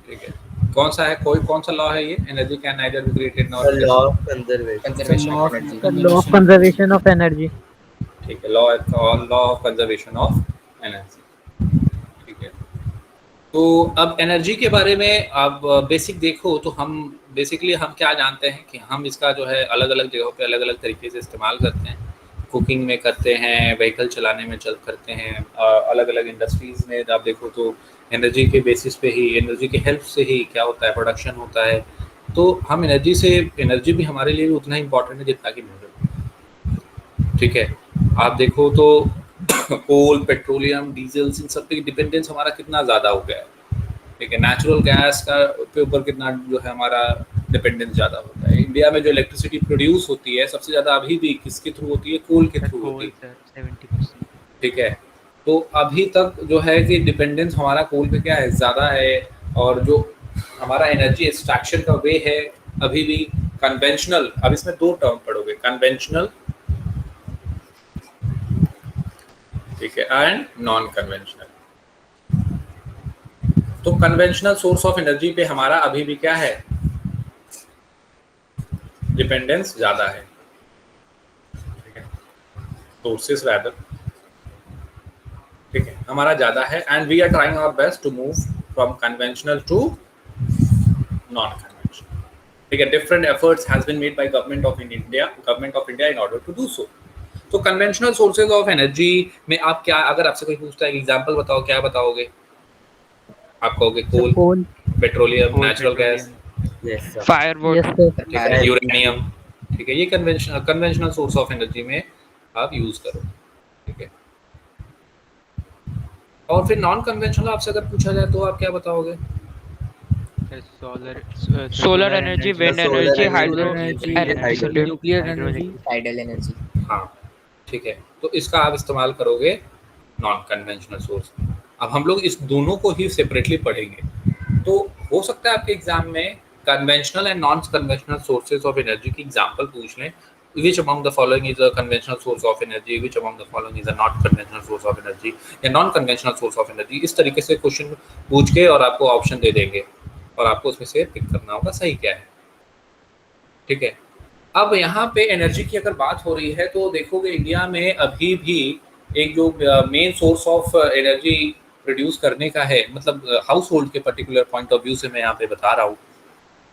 ठीक है, कौन सा है, कौन सा लॉ है ये? Energy can neither be created nor The law of conservation. Conservation of energy. Law of conservation of energy. ठीक है, law of conservation of energy, ठीक है। तो अब एनर्जी के बारे में आप बेसिक देखो तो हम क्या जानते हैं कि हम इसका जो है अलग अलग जगहों पे अलग अलग तरीके से इस्तेमाल करते हैं। कुकिंग में करते हैं, व्हीकल चलाने में करते हैं, अलग अलग इंडस्ट्रीज़ में आप देखो तो एनर्जी के बेसिस पे ही, एनर्जी की हेल्प से ही क्या होता है, प्रोडक्शन होता है। तो हम एनर्जी भी हमारे लिए भी उतना ही इम्पोर्टेंट है जितना कि मिनरल, ठीक है। आप देखो तो कोल, पेट्रोलियम, डीजल, इन सब पे डिपेंडेंस हमारा कितना ज़्यादा हो गया है, ठीक है। नेचुरल गैस के ऊपर कितना जो है हमारा डिपेंडेंस ज़्यादा होता है। इंडिया में जो इलेक्ट्रिसिटी प्रोड्यूस होती है सबसे ज़्यादा अभी भी किसके थ्रू होती है? कोल के थ्रू होती है, 70%। ठीक है। तो अभी तक जो है कि डिपेंडेंस हमारा कोल पे क्या है, ज़्यादा है। और जो हमारा एनर्जी एक्सट्रैक्शन का वे है अभी भी कन्वेंशनल, अब इसमें दो टर्म पढ़ोगे, कन्वेंशनल ठीक है, एंड नॉन कन्वेंशनल। तो कन्वेंशनल सोर्स ऑफ एनर्जी पे हमारा अभी भी क्या है, डिपेंडेंस ज्यादा है, ठीक है, सोर्सेस रैदर, ठीक है, हमारा ज्यादा है, and we are trying our best to move from conventional to non conventional, ठीक है। Different efforts has been made by government of India in order to do so. तो कन्वेंशनल सोर्सेज ऑफ एनर्जी में आप क्या, अगर आपसे कोई पूछता है एग्जांपल बताओ, क्या बताओगे? आप कहोगे कोल, पेट्रोलियम, नेचुरल गैस, फायरवुड, ठीक है, यूरेनियम, ठीक है, ये कन्वेंशनल सोर्स ऑफ एनर्जी में आप यूज करो, ठीक है। और फिर नॉन कन्वेंशनल आपसे अगर पूछा जाए तो आप क्या बताओगे? Solar energy, wind energy, hydro energy, nuclear energy, tidal energy. हाँ, ठीक है, तो इसका आप इस्तेमाल करोगे नॉन कन्वेंशनल सोर्स। अब हम लोग इस दोनों को ही सेपरेटली पढ़ेंगे। तो हो सकता है आपके एग्जाम में conventional and non conventional sources of energy की एग्जांपल पूछ लें, which among the following is a conventional source of energy, which among the following is a not conventional source of energy, या non conventional source of energy। इस तरीके से question पूछ के और आपको ऑप्शन दे देंगे और आपको उसमें से पिक करना होगा सही क्या है, ठीक है। अब यहाँ पे एनर्जी की अगर बात हो रही है तो देखोगे इंडिया में अभी भी एक जो main source of energy produce करने का है, मतलब हाउस होल्ड के पर्टिकुलर पॉइंट ऑफ व्यू से मैं यहाँ पे बता रहा हूँ,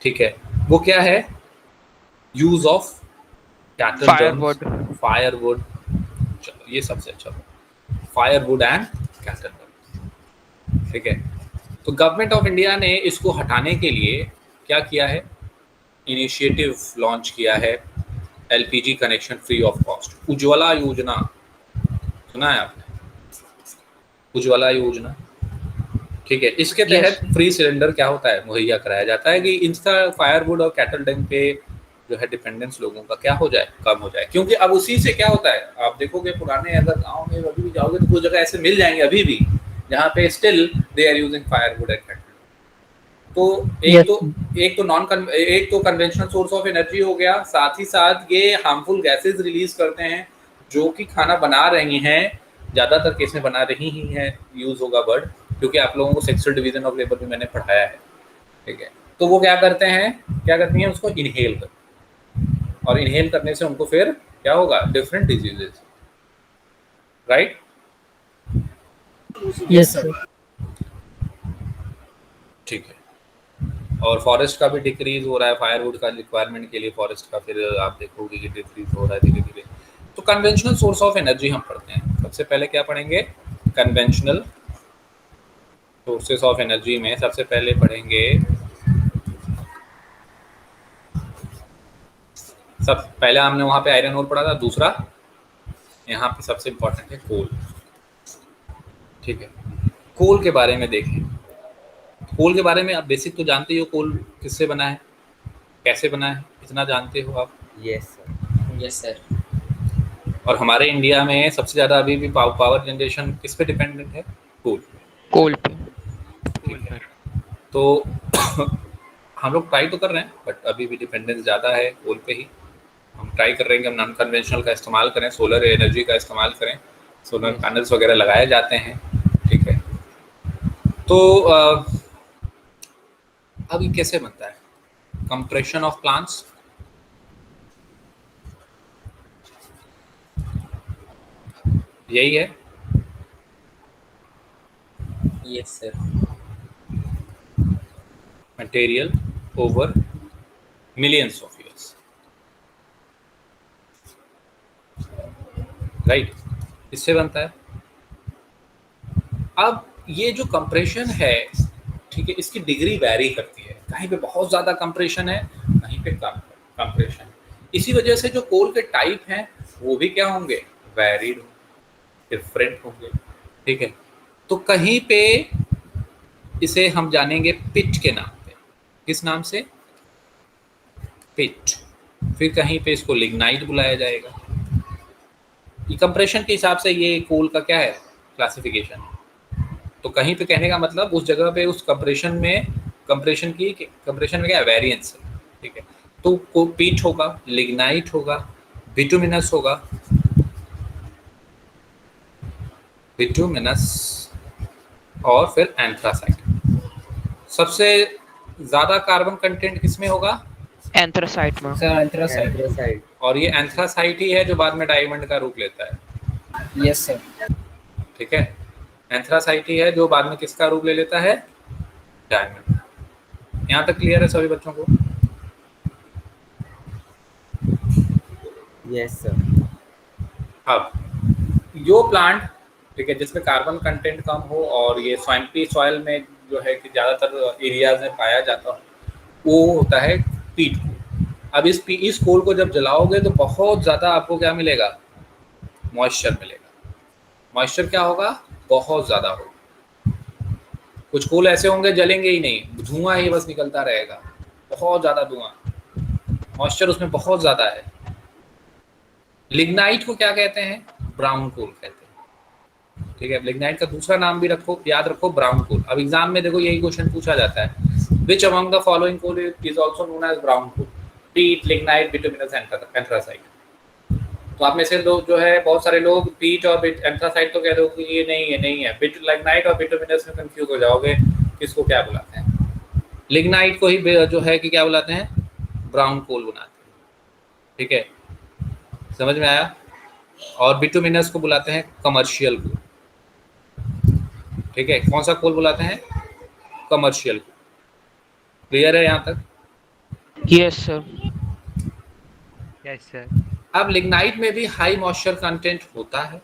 ठीक है, वो क्या है? यूज ऑफ फायरवुड, फायरवुड, ये सबसे अच्छा, फायरवुड एंड कैटल डंग, ठीक है। तो गवर्नमेंट ऑफ इंडिया ने इसको हटाने के लिए क्या किया है? इनिशिएटिव लॉन्च किया है, LPG connection free of cost, Ujjwala योजना, सुना है आपने? उज्ज्वला योजना, ठीक है। इसके तहत फ्री सिलेंडर क्या होता है, मुहैया कराया जाता है कि इंस्टा फायरवुड और कैटल डंग पे जो है डिपेंडेंस लोगों का क्या हो जाए, कम हो जाए, क्योंकि अब उसी से क्या होता है, आप देखोगे पुराने अगर गांव में अभी भी जाओगे तो कुछ जगह ऐसे मिल जाएंगे अभी भी जहाँ पे still they are using firewood and cattle. तो एक तो कन्वेंशनल सोर्स ऑफ एनर्जी हो गया, साथ ही साथ ये हार्मफुल गैसेस रिलीज करते हैं जो कि खाना बना रही हैं, ज़्यादातर केस में बना रही ही हैं, यूज होगा वर्ड, क्योंकि आप लोगों को सेक्सुअल डिवीजन ऑफ लेबर भी मैंने पढ़ाया है, ठीक है। तो वो क्या करती हैं, उसको इनहेल करते हैं, और इनहेल करने से उनको फिर क्या होगा, different diseases, right? Yes sir. ठीक है। और फॉरेस्ट का भी डिक्रीज हो रहा है, फायरवुड का रिक्वायरमेंट के लिए फॉरेस्ट का फिर आप देखोगे कि डिक्रीज हो रहा है धीरे धीरे। तो कन्वेंशनल सोर्स ऑफ एनर्जी हम पढ़ते हैं, सबसे पहले क्या पढ़ेंगे? कन्वेंशनल सोर्सेस ऑफ एनर्जी में सबसे पहले पढ़ेंगे, सब पहले हमने वहाँ पे आयरन ओर पढ़ा था, दूसरा यहाँ पे सबसे इम्पोर्टेंट है कोल, ठीक है। कोल के बारे में देखें, कोल के बारे में आप बेसिक तो जानते ही हो, कोल किससे बना है, कैसे बना है, इतना जानते हो आप? Yes sir, yes sir. और हमारे इंडिया में सबसे ज़्यादा अभी भी पावर जनरेशन किस पे डिपेंडेंट है? कोल पे। तो हम लोग ट्राई तो कर रहे हैं, बट अभी भी डिपेंडेंस ज़्यादा है कोल पे ही। हम ट्राई कर रहे हैं कि हम नॉन कन्वेंशनल का इस्तेमाल करें, सोलर एनर्जी का इस्तेमाल करें, सोलर पैनल्स वगैरह लगाए जाते हैं, ठीक है। तो अब ये कैसे बनता है? कंप्रेशन ऑफ प्लांट्स, यही है? Yes sir. Material over millions of years, right, इससे बनता है। अब ये जो कंप्रेशन है, ठीक है, इसकी डिग्री वैरी करती है, कहीं पे बहुत ज़्यादा कंप्रेशन है, कहीं पे कम कंप्रेशन। इसी वजह से जो कोल के टाइप हैं वो भी क्या होंगे? वैरिड, डिफरेंट होंगे, ठीक है। तो कहीं पे इसे हम जानेंगे पिट के नाम पे, किस नाम से? पिट। फिर कहीं पे इसको लिग्नाइट बुलाया जाएगा। ये कंप्रेशन के हिसाब से ये कोल का क्या है, क्लासिफिकेशन है। तो कहीं पे कहने का मतलब उस जगह पे उस कंप्रेशन में क्या है, वेरिएंस है, ठीक है। तो को पीट होगा, लिग्नाइट होगा, बिटुमिनस होगा, बिटुमिनस और फिर एंथ्रासाइट। सबसे ज्यादा कार्बन कंटेंट किसमें होगा? एंथ्रासाइट में। Sir anthracite. एंथ्रासाइट। और ये एंथ्रासाइट ही है जो बाद में डायमंड का रूप लेता है। Yes sir. ठीक है, एंथ्रासाइट ही है जो बाद में किसका रूप ले लेता है? डायमंड। यहाँ तक क्लियर है सभी बच्चों को? Yes sir. अब जो प्लांट, ठीक है, जिसमें कार्बन कंटेंट कम हो और ये स्वैम्पी सॉइल में जो है कि ज़्यादातर एरियाज में पाया जाता हो, वो होता है पीट कोल। अब इस कोल को जब जलाओगे तो बहुत ज़्यादा आपको क्या मिलेगा? मॉइस्चर मिलेगा। मॉइस्चर क्या होगा? बहुत ज़्यादा होगा। कुछ कोल ऐसे होंगे जलेंगे ही नहीं, धुआं ही बस निकलता रहेगा, बहुत ज़्यादा धुआं, मॉइस्चर उसमें बहुत ज़्यादा है। लिग्नाइट को क्या कहते हैं? ब्राउन कोल कहते हैं। ठीक है, लिग्नाइट का दूसरा नाम भी रखो, याद रखो, ब्राउन कोल। अब एग्जाम में देखो यही क्वेश्चन पूछा जाता है, which among the following coal is also known as brown coal? Peat, lignite, bituminous, anthracite. तो आप में से लोग जो है, बहुत सारे लोग पीट और एंथ्रासाइट तो कह दो कि ये नहीं है, नहीं है। लिग्नाइट और बिटुमिनस में कंफ्यूज हो जाओगे, किसको क्या बुलाते हैं। लिग्नाइट को ही जो है कि क्या बुलाते हैं? ब्राउन कोल बुलाते हैं। ठीक है, समझ में आया? और बिटुमिनस को बुलाते हैं कमर्शियल कोल। ठीक है, कौन सा कोल बुलाते हैं? कमर्शियल कोल। क्लियर है यहाँ तक? Yes sir. Yes sir. अब लिग्नाइट में भी हाई मॉइस्चर कंटेंट होता है,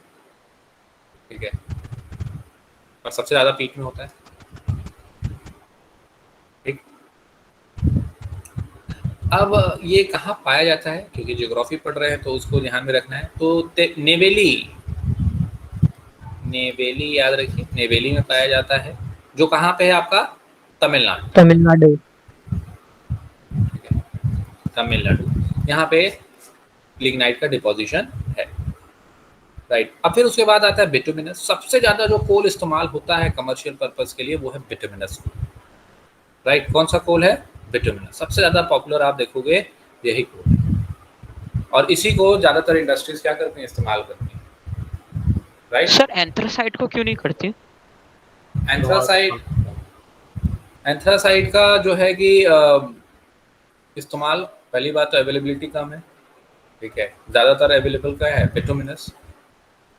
ठीक है, और सबसे ज्यादा पीट में होता है। ठीक, अब ये कहाँ पाया जाता है? क्योंकि ज्योग्राफी पढ़ रहे हैं तो उसको ध्यान में रखना है। तो नेवेली याद रखिए, नेवेली में पाया जाता है, जो कहाँ पे है आपका? तमिलनाडु। तमिलनाडु। तमिलनाडु, यहाँ पे लिग्नाइट का डिपोजिशन है। राइट, अब फिर उसके बाद आता है बिटुमिनस। सबसे ज्यादा जो कोल इस्तेमाल होता है कमर्शियल पर्पस के लिए वो है बिटुमिनस कोल। राइट, कौन सा कोल है? बिटुमिनस। सबसे ज्यादा पॉपुलर आप देखोगे यही कोल है, और इसी को ज्यादातर इंडस्ट्रीज क्या करती हैं? इस्तेमाल करती हैं। राइट सर, एंथ्रासाइट को क्यों नहीं करती? एंथ्रासाइट का जो है कि इस्तेमाल, पहली बात तो अवेलेबिलिटी कम है। ठीक है, ज़्यादातर अवेलेबल क्या है? बिटुमिनस।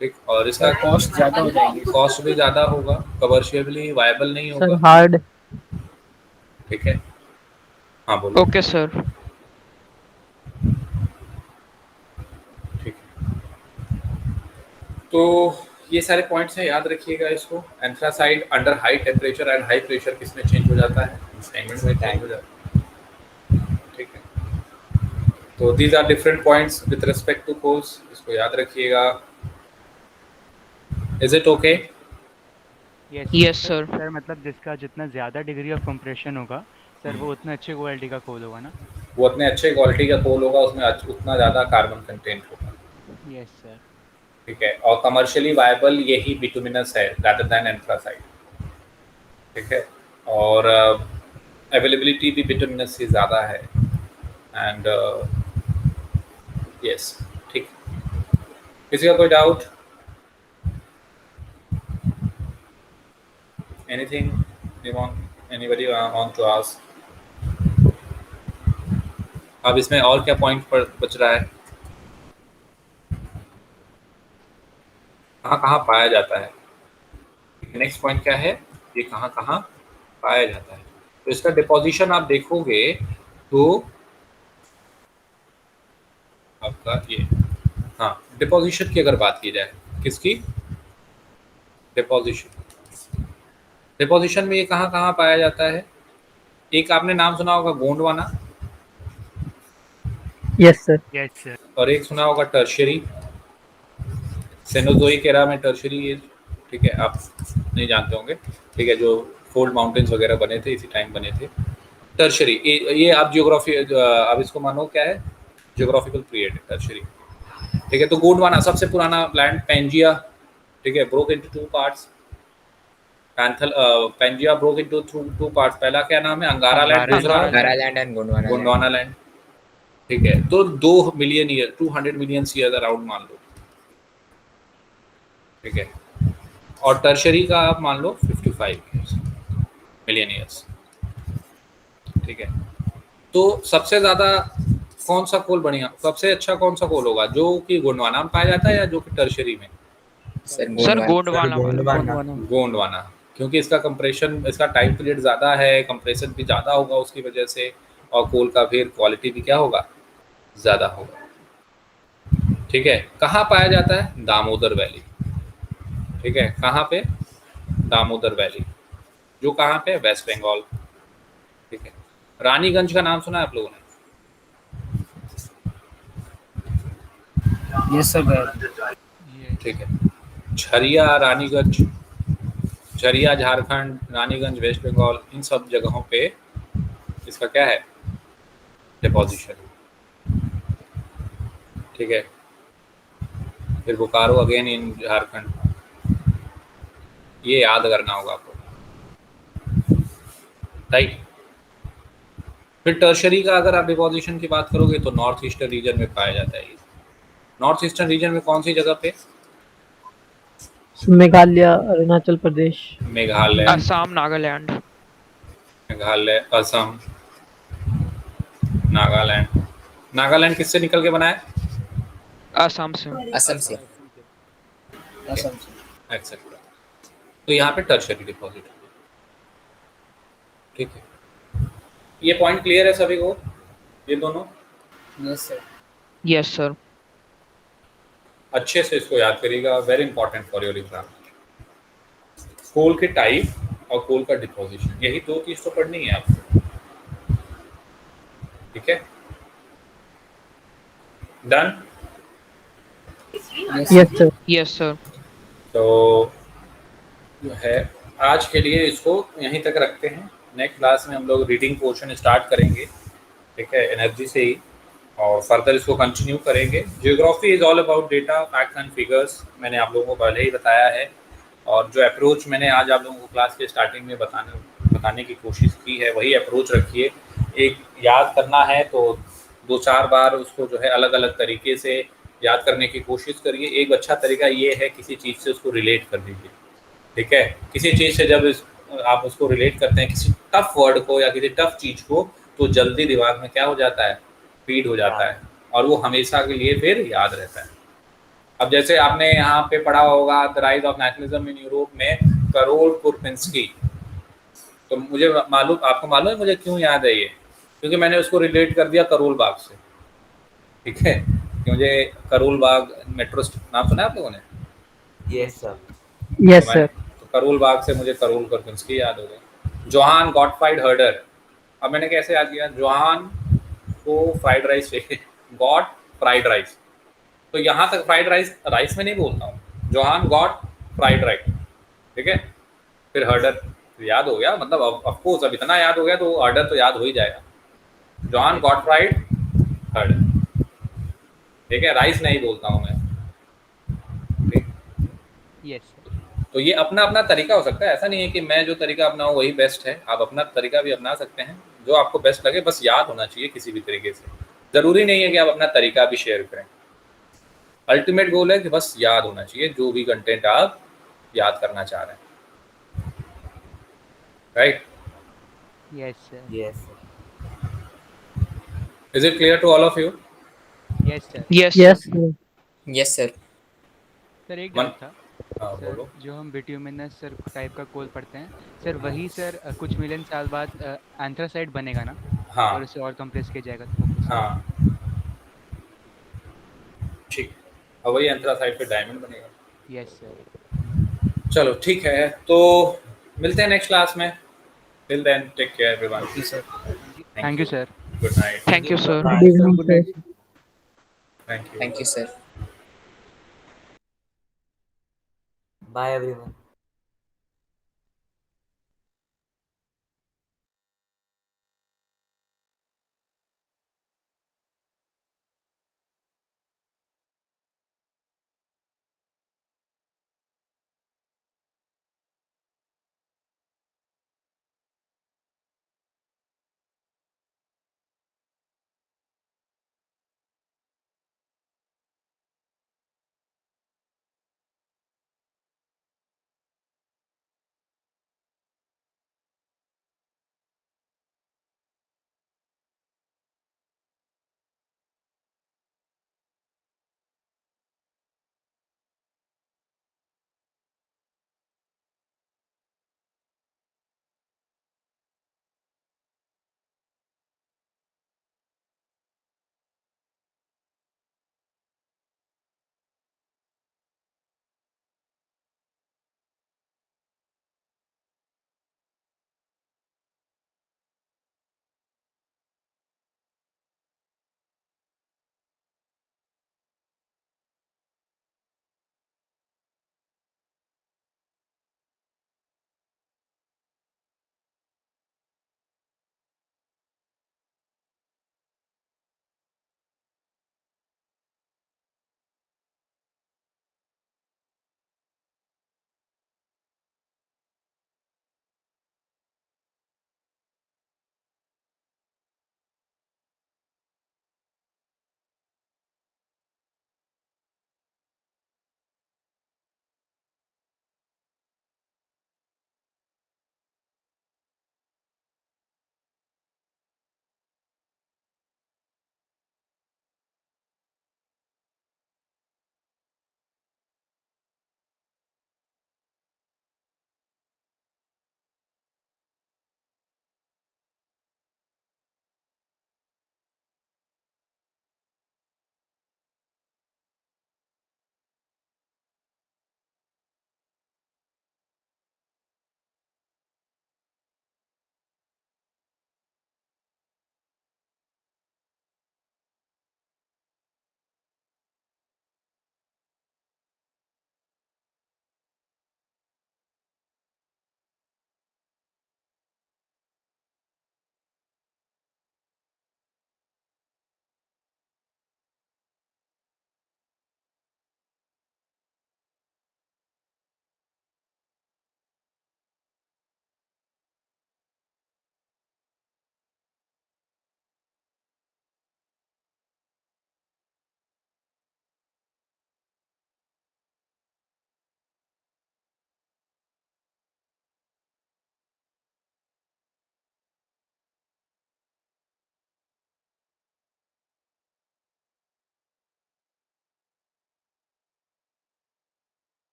ठीक, और इसका कॉस्ट ज़्यादा हो जाएगी। कॉस्ट भी ज़्यादा होगा, कमर्शियली वायबल नहीं सर होगा। हार्ड। ठीक है, हाँ बोलो। Okay sir. ठीक है, तो ये सारे पॉइंट्स हैं, याद रखिएगा इसको। Anthracite under high temperature and high pressure किसमें चेंज हो जाता है? डायमंड में चेंज हो जाता है। ठीक है, तो these are different points with respect to coals, इसको याद रखिएगा। Is it okay? Yes sir. Sir मतलब जिसका जितना ज़्यादा डिग्री ऑफ कंप्रेशन होगा सर, वो उतना अच्छे क्वालिटी का कोल होगा ना? वो उतने अच्छे क्वालिटी का कोल होगा, उसमें उतना ज़्यादा कार्बन कंटेंट होगा। Yes sir. ठीक है, और कमर्शियली वायबल यही बिटुमिनस है रादर दैन एंथ्रासाइट। ठीक है, और अवेलेबिलिटी भी बिटुमिनस से ज़्यादा है। एंड यस, ठीक, किसी का कोई doubt? Anything anybody want to ask? अब इसमें और क्या पॉइंट पर बच रहा है? कहाँ कहाँ पाया जाता है? नेक्स्ट पॉइंट क्या है? ये कहाँ कहाँ पाया जाता है। तो इसका डिपोजिशन आप देखोगे तो आपका ये, हाँ, डिपोजिशन की अगर बात की जाए, किसकी? डिपोजिशन में ये कहाँ कहाँ पाया जाता है? एक आपने नाम सुना होगा Gondwana. Yes sir. Yes sir. और एक सुना होगा टर्शियरी, सेनोजोइक एरा में टर्शियरी एज। ठीक है, आप नहीं जानते होंगे। ठीक है, जो फोल्ड माउंटेन्स वगैरह बने थे इसी टाइम बने थे। टर्शियरी, ये आप जियोग्राफी, अब इसको मानो क्या है? जियोग्राफिकल पीरियड है टर्शियरी। ठीक है, तो गोंडवाना सबसे पुराना लैंड, पेंजिया। ठीक है, broke into two parts. Pangaea broke into two parts. पहला क्या नाम है? अंगारा लैंड, दूसरा अंगारा लैंड एंड गोंडवाना लैंड। ठीक है, तो 2 million year, 200 million year around मान लो। ठीक है, और टर्शरी का आप मान लो 55 मिलियन ईयर्स। ठीक है, तो सबसे ज़्यादा कौन सा कोल बढ़िया, सबसे अच्छा कौन सा कोल होगा, जो कि गोंडवाना में पाया जाता है या जो कि टर्शरी में? सर गोंडवाना गोंडवाना, क्योंकि इसका कंप्रेशन, इसका टाइम पीरियड ज़्यादा है, कंप्रेशन भी ज़्यादा होगा उसकी वजह से, और कोल का फिर क्वालिटी भी क्या होगा, ज़्यादा होगा। ठीक है, कहाँ पाया जाता है? दामोदर वैली। ठीक है, कहाँ पे? दामोदर वैली, जो कहाँ पे? वेस्ट बंगाल। ठीक है, रानीगंज का नाम सुना है आप लोगों ने? Yes sir. ठीक है, झरिया रानीगंज, झरिया झारखंड, रानीगंज वेस्ट बंगाल, इन सब जगहों पे इसका क्या है? डिपोजिशन। ठीक है, फिर बोकारो अगेन इन झारखंड, ये याद करना होगा आपको, राइट। फिर टर्शरी का अगर आप डिपोजिशन की बात करोगे तो नॉर्थ ईस्टर्न रीजन में पाया जाता है। नॉर्थ ईस्टर्न रीजन में कौन सी जगह पे? मेघालय, अरुणाचल प्रदेश, मेघालय, असम, नागालैंड। मेघालय, असम, नागालैंड। नागालैंड किससे निकल के बना है? असम से। असम से। एक्सेप्ट। तो यहाँ पे टर्शरी डिपॉजिट। ठीक है, ये पॉइंट क्लियर है सभी को, ये दोनों? Yes sir. अच्छे से इसको याद करिएगा, very important for your exam. Coal के टाइप और कोल का डिपोजिशन, यही दो चीज तो पढ़नी है आपको। ठीक है, done? Yes sir. Yes sir. तो जो है आज के लिए इसको यहीं तक रखते हैं। नेक्स्ट क्लास में हम लोग रीडिंग पोर्शन स्टार्ट करेंगे, ठीक है, एनर्जी से ही, और फर्दर इसको कंटिन्यू करेंगे। Geography is all about data, facts and figures, मैंने आप लोगों को पहले ही बताया है। और जो अप्रोच मैंने आज आप लोगों को क्लास के स्टार्टिंग में बताने की कोशिश की है, वही अप्रोच रखिए। एक याद करना है तो 2-4 बार उसको जो है अलग अलग तरीके से याद करने की कोशिश करिए। एक अच्छा तरीका ये है, किसी चीज़ से उसको रिलेट कर दीजिए। ठीक है, किसी चीज़ से जब आप उसको रिलेट करते हैं, किसी टफ वर्ड को या किसी टफ चीज़ को, तो जल्दी दिमाग में क्या हो जाता है? फीड हो जाता है, और वो हमेशा के लिए फिर याद रहता है। अब जैसे आपने यहाँ पे पढ़ा होगा the rise of nationalism in Europe में करोल कुरपिंस्की, तो मुझे मालूम, आपको मालूम है मुझे क्यों याद है ये? क्योंकि मैंने उसको रिलेट कर दिया करोल बाग से। ठीक है, कि मुझे करोल बाग मेट्रो नाम सुना है आप लोगों ने? Yes sir. Yes sir. तो करोल बाग से मुझे करोल कुरपिंस्की याद हो गया। जोहान गॉटफ्राइड हर्डर, अब मैंने कैसे याद किया? जोहान को फ्राइड राइस चाहिए, गॉट फ्राइड राइस, तो यहाँ तक फ्राइड राइस में नहीं बोलता हूँ, जोहान गॉट फ्राइड राइस। ठीक है, फिर हर्डर याद हो गया, मतलब ऑफकोर्स अब इतना याद हो गया तो हर्डर तो याद हो ही जाएगा। Johann Gottfried Herder. ठीक है, राइस नहीं बोलता हूँ मैं। ठीक, यस। तो ये अपना अपना तरीका हो सकता है, ऐसा नहीं है कि मैं जो तरीका अपनाऊँ वही बेस्ट है। आप अपना तरीका भी अपना सकते हैं, जो आपको बेस्ट लगे, बस याद होना चाहिए किसी भी तरीके से। ज़रूरी नहीं है कि आप अपना तरीका भी शेयर करें। अल्टीमेट गोल है कि बस याद होना चाहिए जो भी कंटेंट आप याद करना चाह रहे हैं। Right? Yes sir. Yes. Is it clear to all of you? Yes sir. Yes yes yes sir. Sir एक मन- डाउट था हाँ, सर, बोलो। जो हम बिट्यूमिनस सर टाइप का कोल पढ़ते हैं सर, वही सर कुछ मिलियन साल बाद एंथ्रासाइट बनेगा ना? हाँ और उसे और कंप्रेस किया जाएगा तो वो हाँ, ठीक, और वही एंथ्रासाइट पे डायमंड बनेगा। Yes sir. चलो ठीक है, तो मिलते हैं नेक्स्ट क्लास में। Till then take care everyone. Thank you sir. Good night. Thank you sir. Good evening sir. Thank you. Thank you sir. Bye everyone.